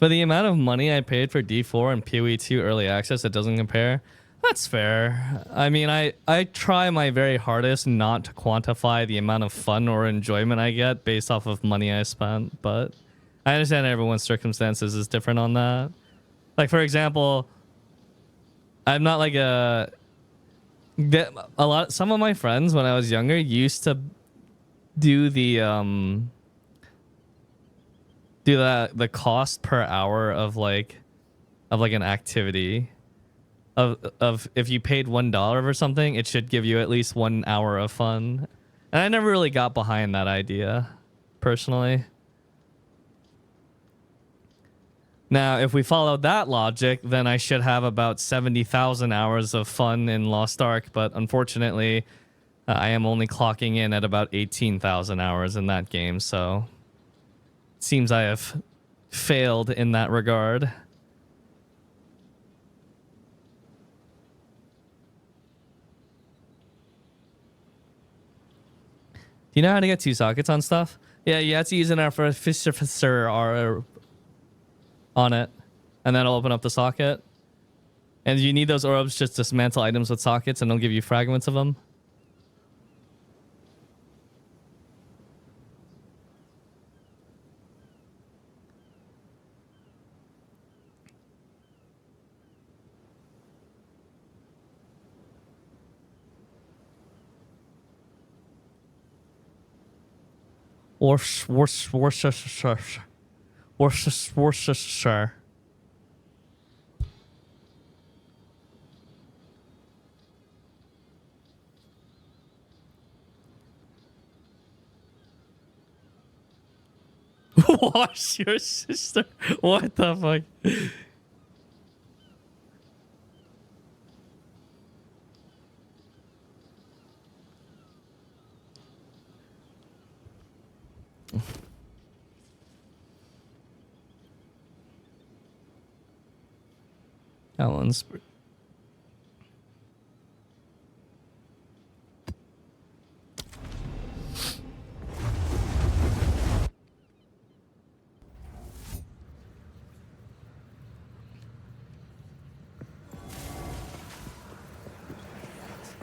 For the amount of money I paid for D4 and PoE2 early access, it doesn't compare. That's fair. I mean, I try my very hardest not to quantify the amount of fun or enjoyment I get based off of money I spent, but I understand everyone's circumstances is different on that. Like, for example, I'm not like some of my friends when I was younger used to do the cost per hour of like an activity of if you paid $1 for something, it should give you at least 1 hour of fun. And I never really got behind that idea personally. Now, if we followed that logic, then I should have about 70,000 hours of fun in Lost Ark, but unfortunately, I am only clocking in at about 18,000 hours in that game, so seems I have failed in that regard. Do you know how to get 2 sockets on stuff? Yeah, you have to use an artificer on it, and then it'll open up the socket. And you need those orbs just to dismantle items with sockets, and they'll give you fragments of them. Worcestershire. Wash your sister. What the fuck? Alan's.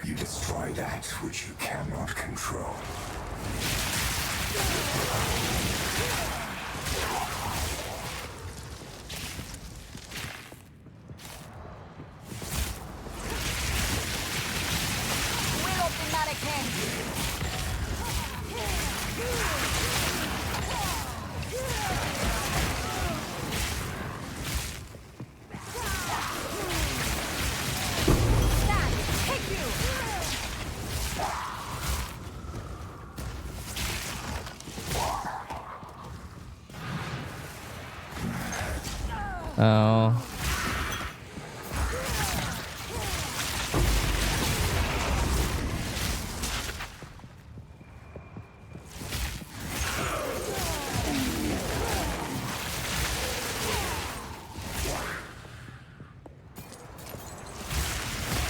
You destroy that which you cannot control. We'll open that again. Stand, take you. Oh.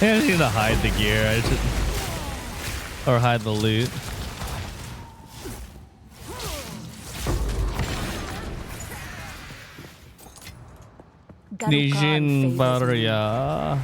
I just need to hide the gear. Or hide the loot. Nijin Barya.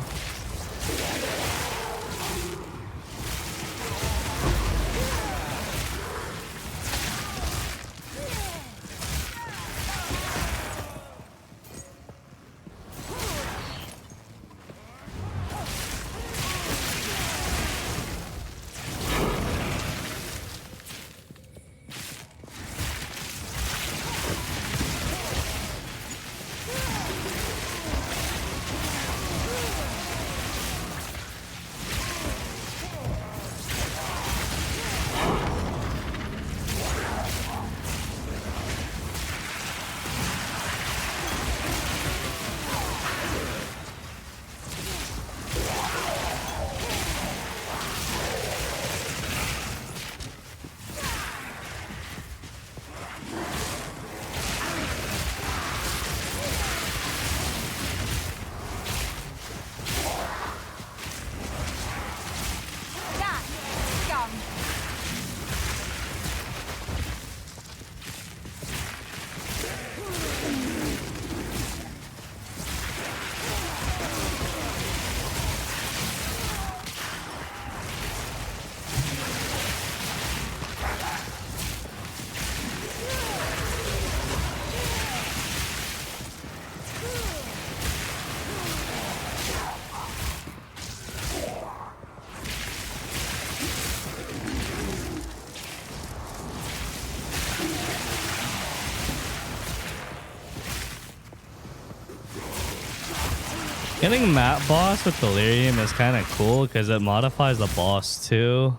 Getting Map Boss with Delirium is kind of cool because it modifies the boss too.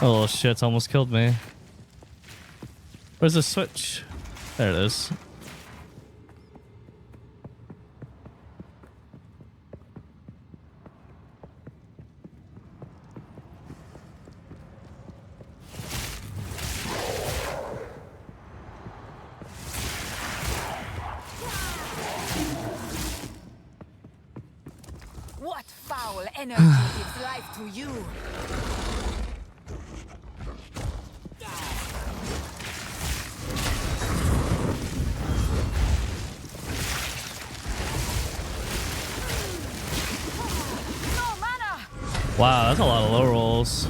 Oh shit, almost killed me. Where's the switch? There it is. What foul energy gives life to you? No mana! Wow, that's a lot of low rolls.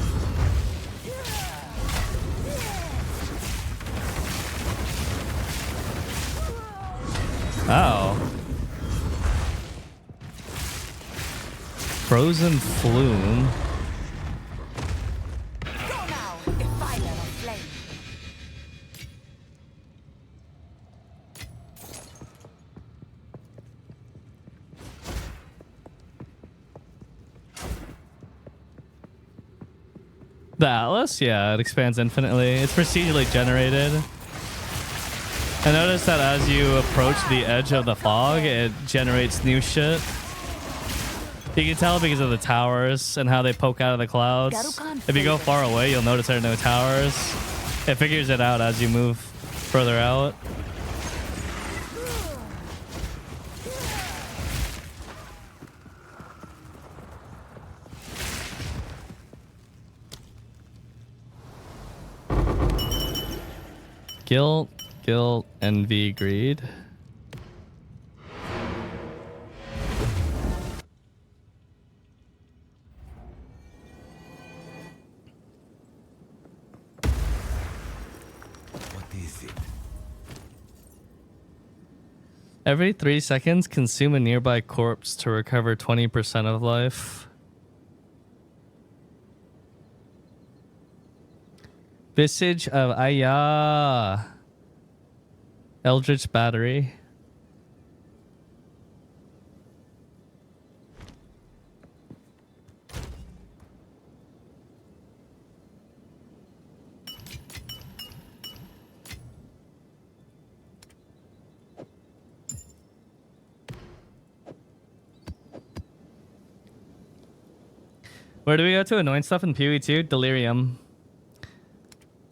Oh. Frozen Flume. Go now, defiler of flame. The Atlas? Yeah, it expands infinitely. It's procedurally generated. I noticed that as you approach the edge of the fog, it generates new shit. You can tell because of the towers and how they poke out of the clouds. If you go far away, you'll notice there are no towers. It figures it out as you move further out. Guilt. Guilt, envy, greed. What is it? Every 3 seconds, consume a nearby corpse to recover 20% of life. Visage of Aya. Eldritch Battery. Where do we go to annoying stuff in PoE2? Delirium.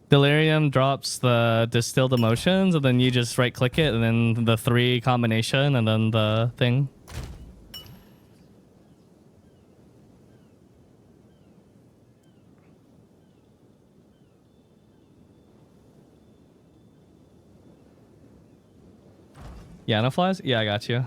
Delirium drops the distilled emotions, and then you just right click it, and then the 3 combination, and then the thing. Yeah, no flies? Yeah, I got you.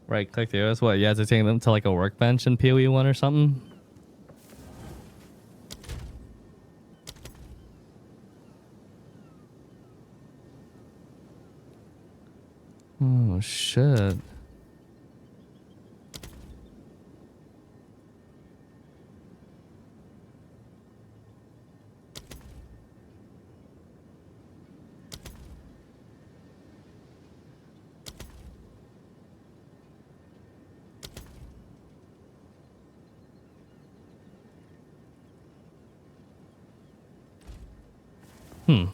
Right click the OS. What, you have to take them to like a workbench in PoE 1 or something? Oh shit. Hmm.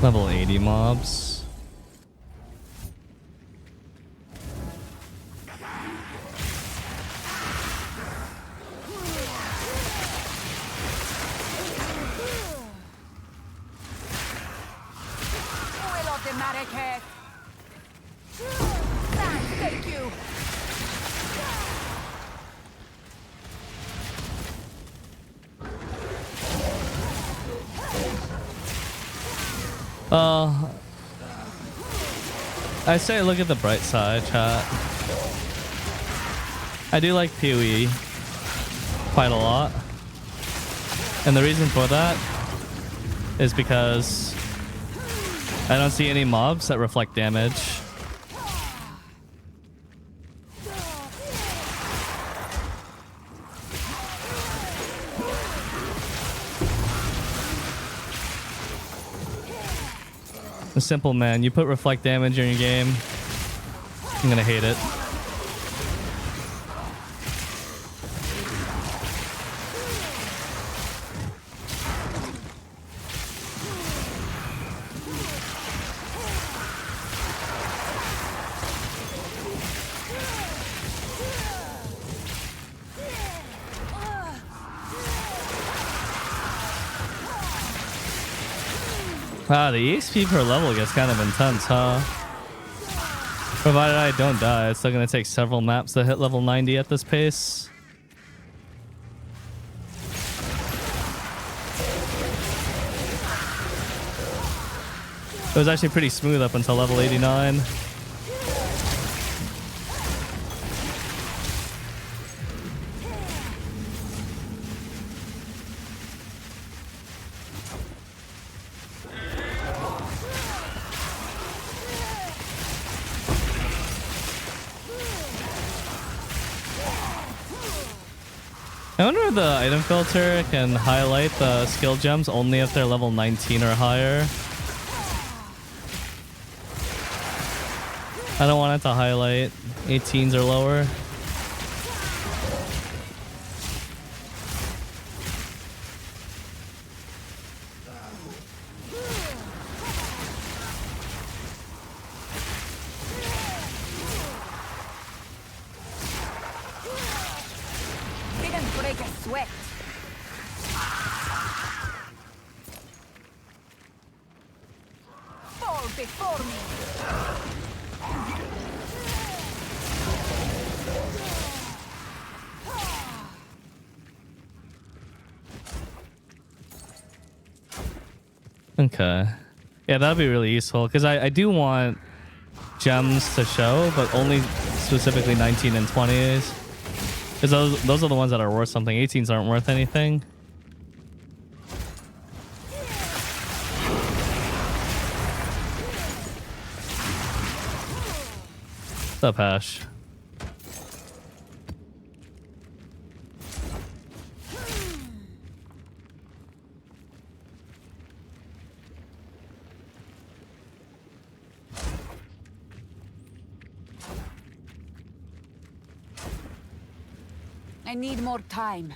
Level 80 mobs. Thank you. I say look at the bright side, chat. I do like PoE quite a lot. And the reason for that is because I don't see any mobs that reflect damage. Simple, man. You put reflect damage in your game, I'm gonna hate it. Wow, the EXP per level gets kind of intense, huh? Provided I don't die, it's still gonna take several maps to hit level 90 at this pace. It was actually pretty smooth up until level 89. I wonder if the item filter can highlight the skill gems only if they're level 19 or higher. I don't want it to highlight 18s or lower. Didn't break a sweat. Fall before me. Okay. Yeah, that'd be really useful because I do want gems to show, but only specifically 19 and 20s. Because those are the ones that are worth something. 18s aren't worth anything. What's up, Hash? I need more time.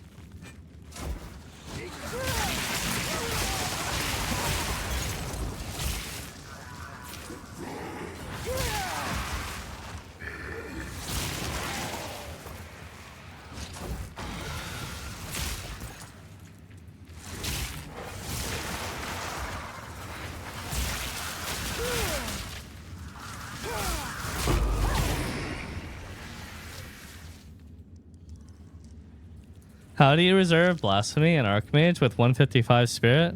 How do you reserve Blasphemy and Archmage with 155 Spirit?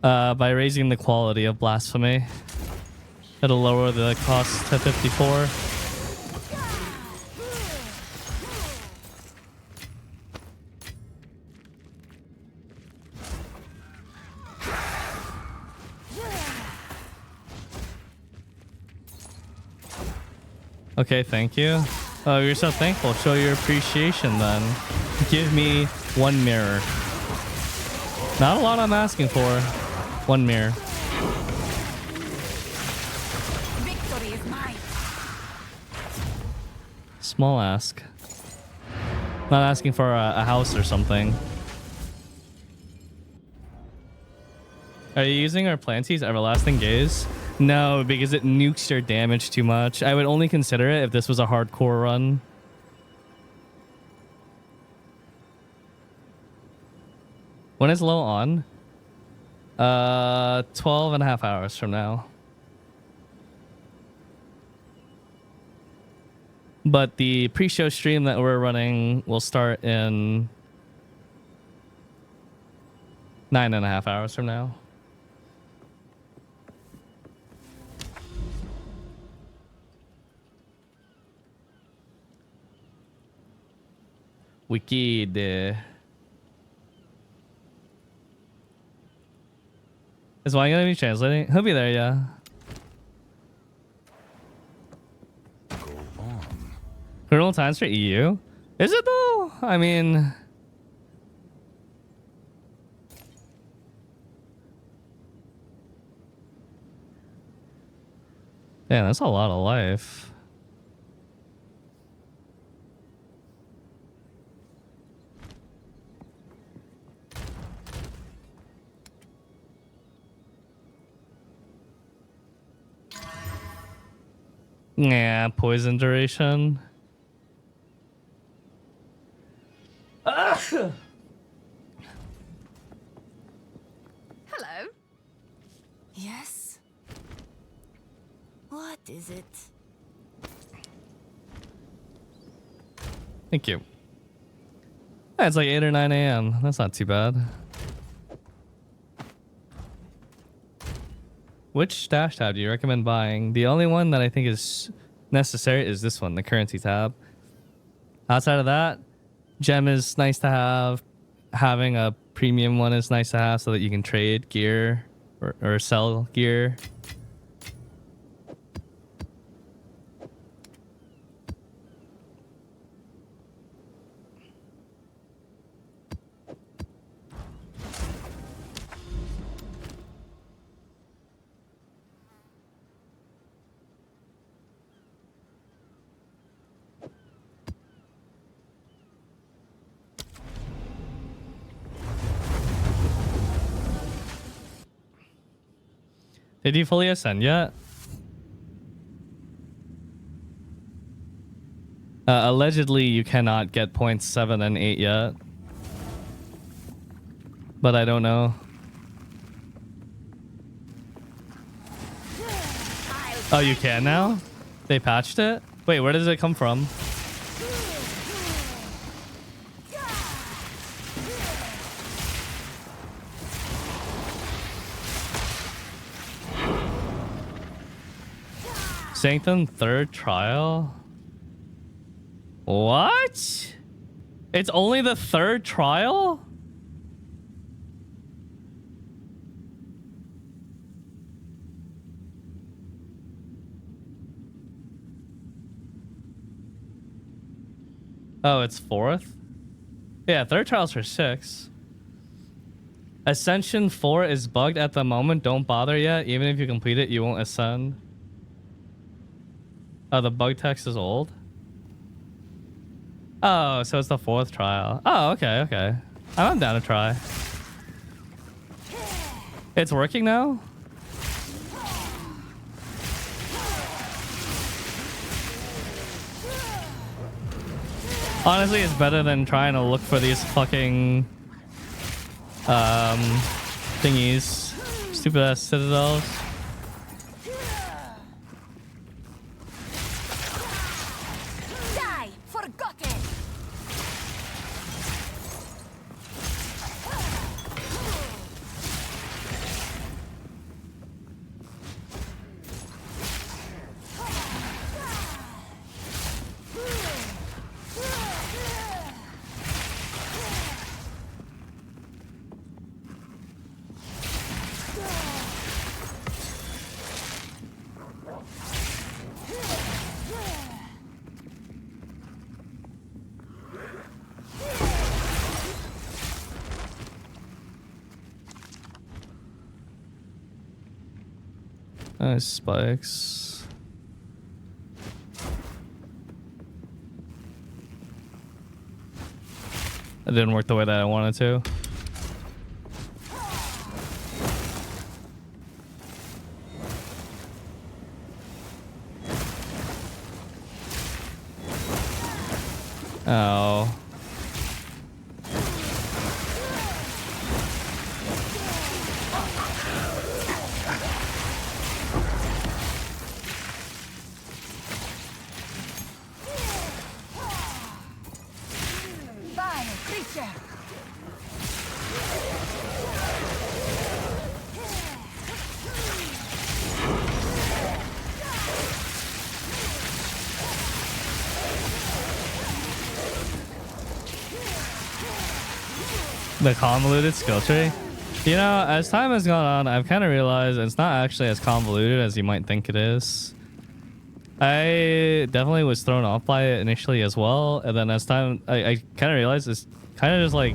By raising the quality of Blasphemy. It'll lower the cost to 54. Okay, thank you. Oh, you're so thankful. Show your appreciation then. Give me 1 mirror. Not a lot I'm asking for. 1 mirror. Victory is mine. Small ask. Not asking for a house or something. Are you using our Planty's Everlasting Gaze? No, because it nukes your damage too much. I would only consider it if this was a hardcore run. When is low on? 12 and a half hours from now. But the pre-show stream that we're running will start in 9.5 hours from now. Wicked. Is Wine gonna be translating? He'll be there, yeah. Go on. Criminal times for EU? Is it though? I mean, yeah, that's a lot of life. Yeah, poison duration. Hello. Yes? What is it? Thank you. Yeah, it's like 8 or 9 a.m. That's not too bad. Which stash tab do you recommend buying? The only one that I think is necessary is this one, the currency tab. Outside of that, gem is nice to have. Having a premium one is nice to have so that you can trade gear or sell gear. Did you fully ascend yet? Allegedly, you cannot get points 7 and 8 yet. But I don't know. Oh, you can now? They patched it? Wait, where does it come from? Saintone third trial? What? It's only the third trial? Oh, it's fourth? Yeah, third trials for 6. Ascension 4 is bugged at the moment. Don't bother yet. Even if you complete it, you won't ascend. Oh, the bug text is old? Oh, so it's the 4th trial. Oh, okay, okay. I'm down to try. It's working now? Honestly, it's better than trying to look for these fucking thingies. Stupid ass citadels. Die, forgotten. Nice spikes. It didn't work the way that I wanted to. Oh. Vile creature. The convoluted skill tree. You know, as time has gone on, I've kind of realized it's not actually as convoluted as you might think it is. I definitely was thrown off by it initially as well, and then as time, I kind of realized it's kind of just like,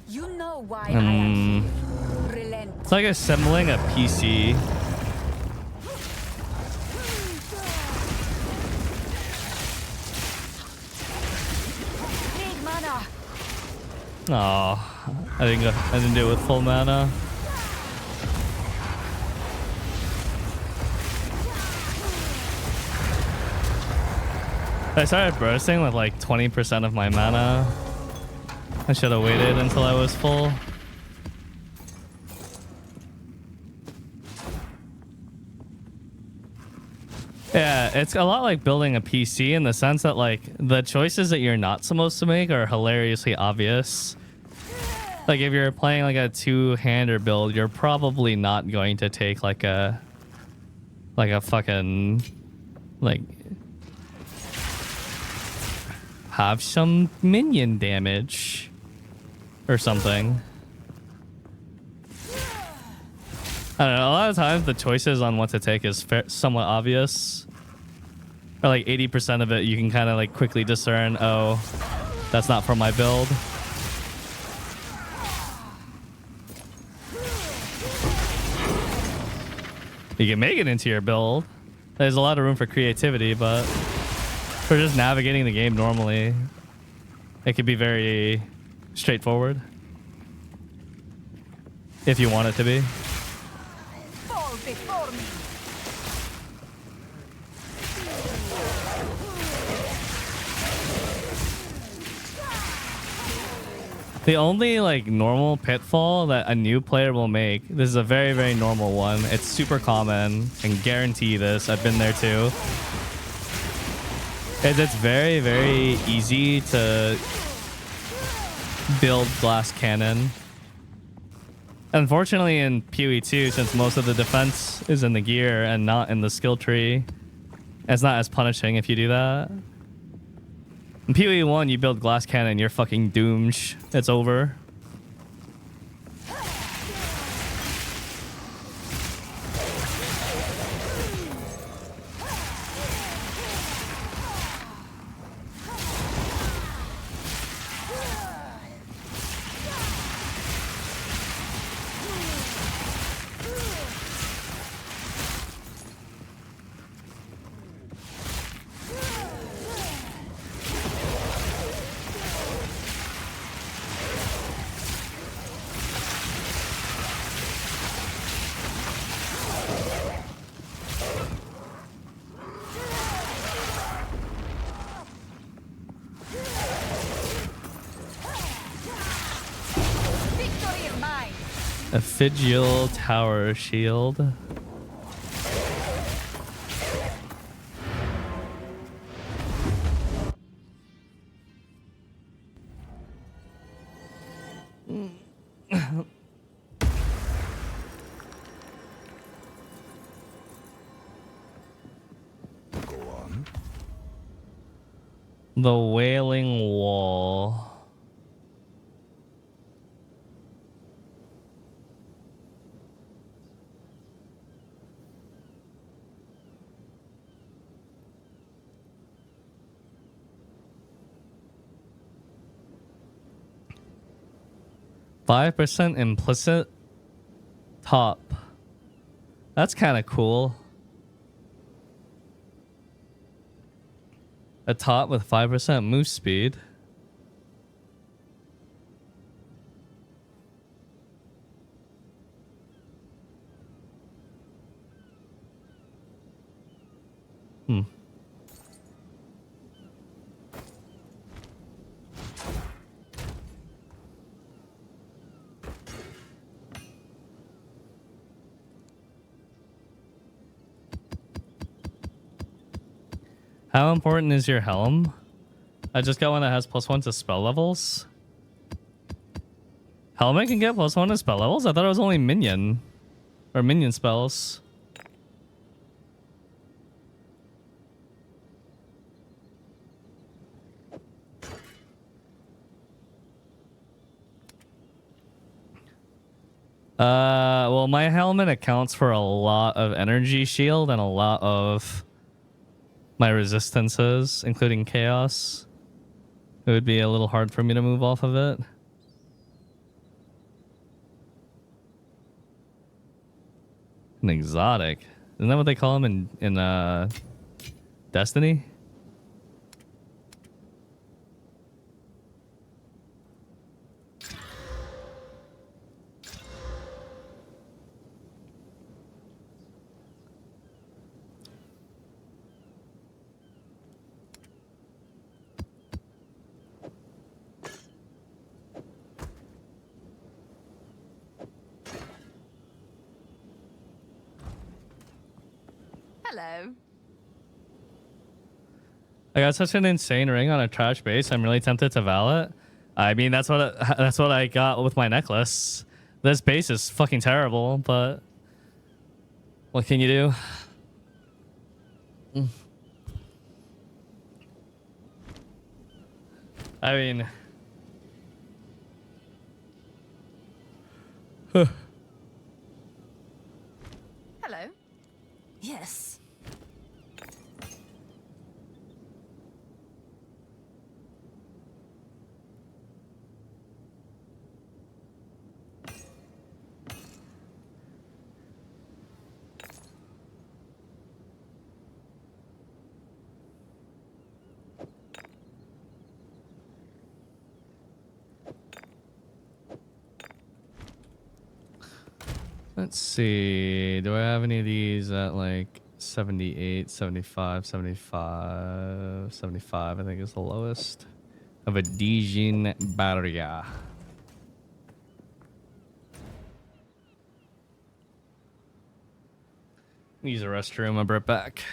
You know why I am here. Relent. it's like assembling a PC. Need mana. Oh, I didn't do it with full mana. I started bursting with like 20% of my mana. I should have waited until I was full. Yeah, it's a lot like building a PC in the sense that like the choices that you're not supposed to make are hilariously obvious. Like if you're playing like a two-hander build, you're probably not going to take like a fucking like have some minion damage or something. I don't know, a lot of times the choices on what to take is somewhat obvious. Or like 80% of it you can kind of like quickly discern, oh, that's not for my build. You can make it into your build. There's a lot of room for creativity, but for just navigating the game normally, it could be very straightforward. If you want it to be. The only like normal pitfall that a new player will make, this is a very, very normal one. It's super common and guarantee this. I've been there too. It's very, very easy to build glass cannon. Unfortunately in PoE 2, since most of the defense is in the gear and not in the skill tree, it's not as punishing if you do that. In PoE 1, you build glass cannon, you're fucking doomed. It's over. Ephegial Tower Shield. Go on. The Wailing Wall. %5 implicit top. That's kind of cool. A top with 5% move speed. How important is your helm? I just got one that has +1 to spell levels. Helmet can get +1 to spell levels? I thought it was only minion. Or minion spells. Well, my helmet accounts for a lot of energy shield and a lot of my resistances, including chaos. It would be a little hard for me to move off of it. An exotic. Isn't that what they call them in Destiny? Hello. I got such an insane ring on a trash base. I'm really tempted to val it. I mean, that's what I got with my necklace. This base is fucking terrible, but what can you do? I mean, Hello. Yes. let's see. Do I have any of these at like 78, 75, 75, 75, I think is the lowest. Of a Dijin Barrier. Use a restroom. I'll be right back.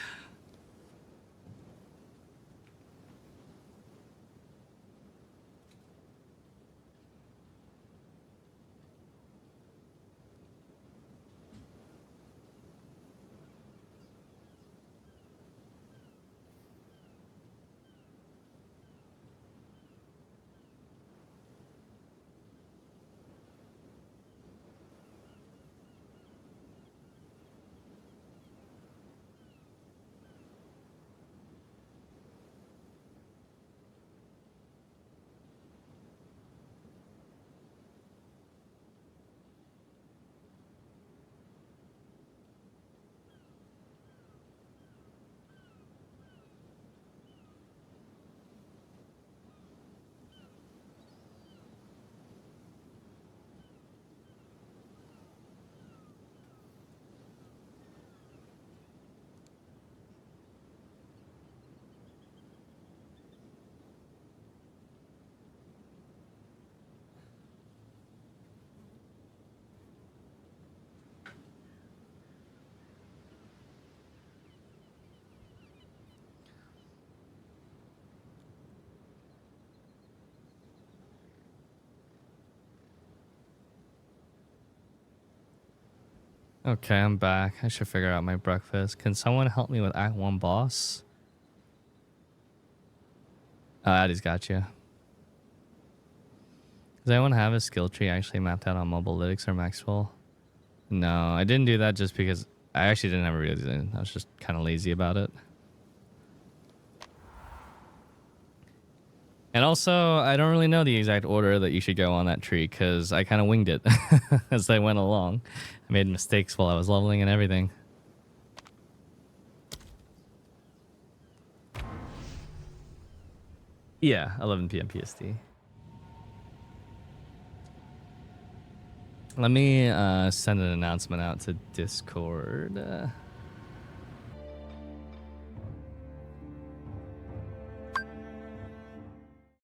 Okay, I'm back. I should figure out my breakfast. Can someone help me with Act 1 boss? Oh, Addie's got you. Does anyone have a skill tree actually mapped out on Mobile Lytics or Maxwell? No, I didn't do that just because I actually didn't have a reason. I was just kind of lazy about it. And also, I don't really know the exact order that you should go on that tree because I kind of winged it as I went along. I made mistakes while I was leveling and everything. Yeah, 11 p.m. PST. Let me send an announcement out to Discord.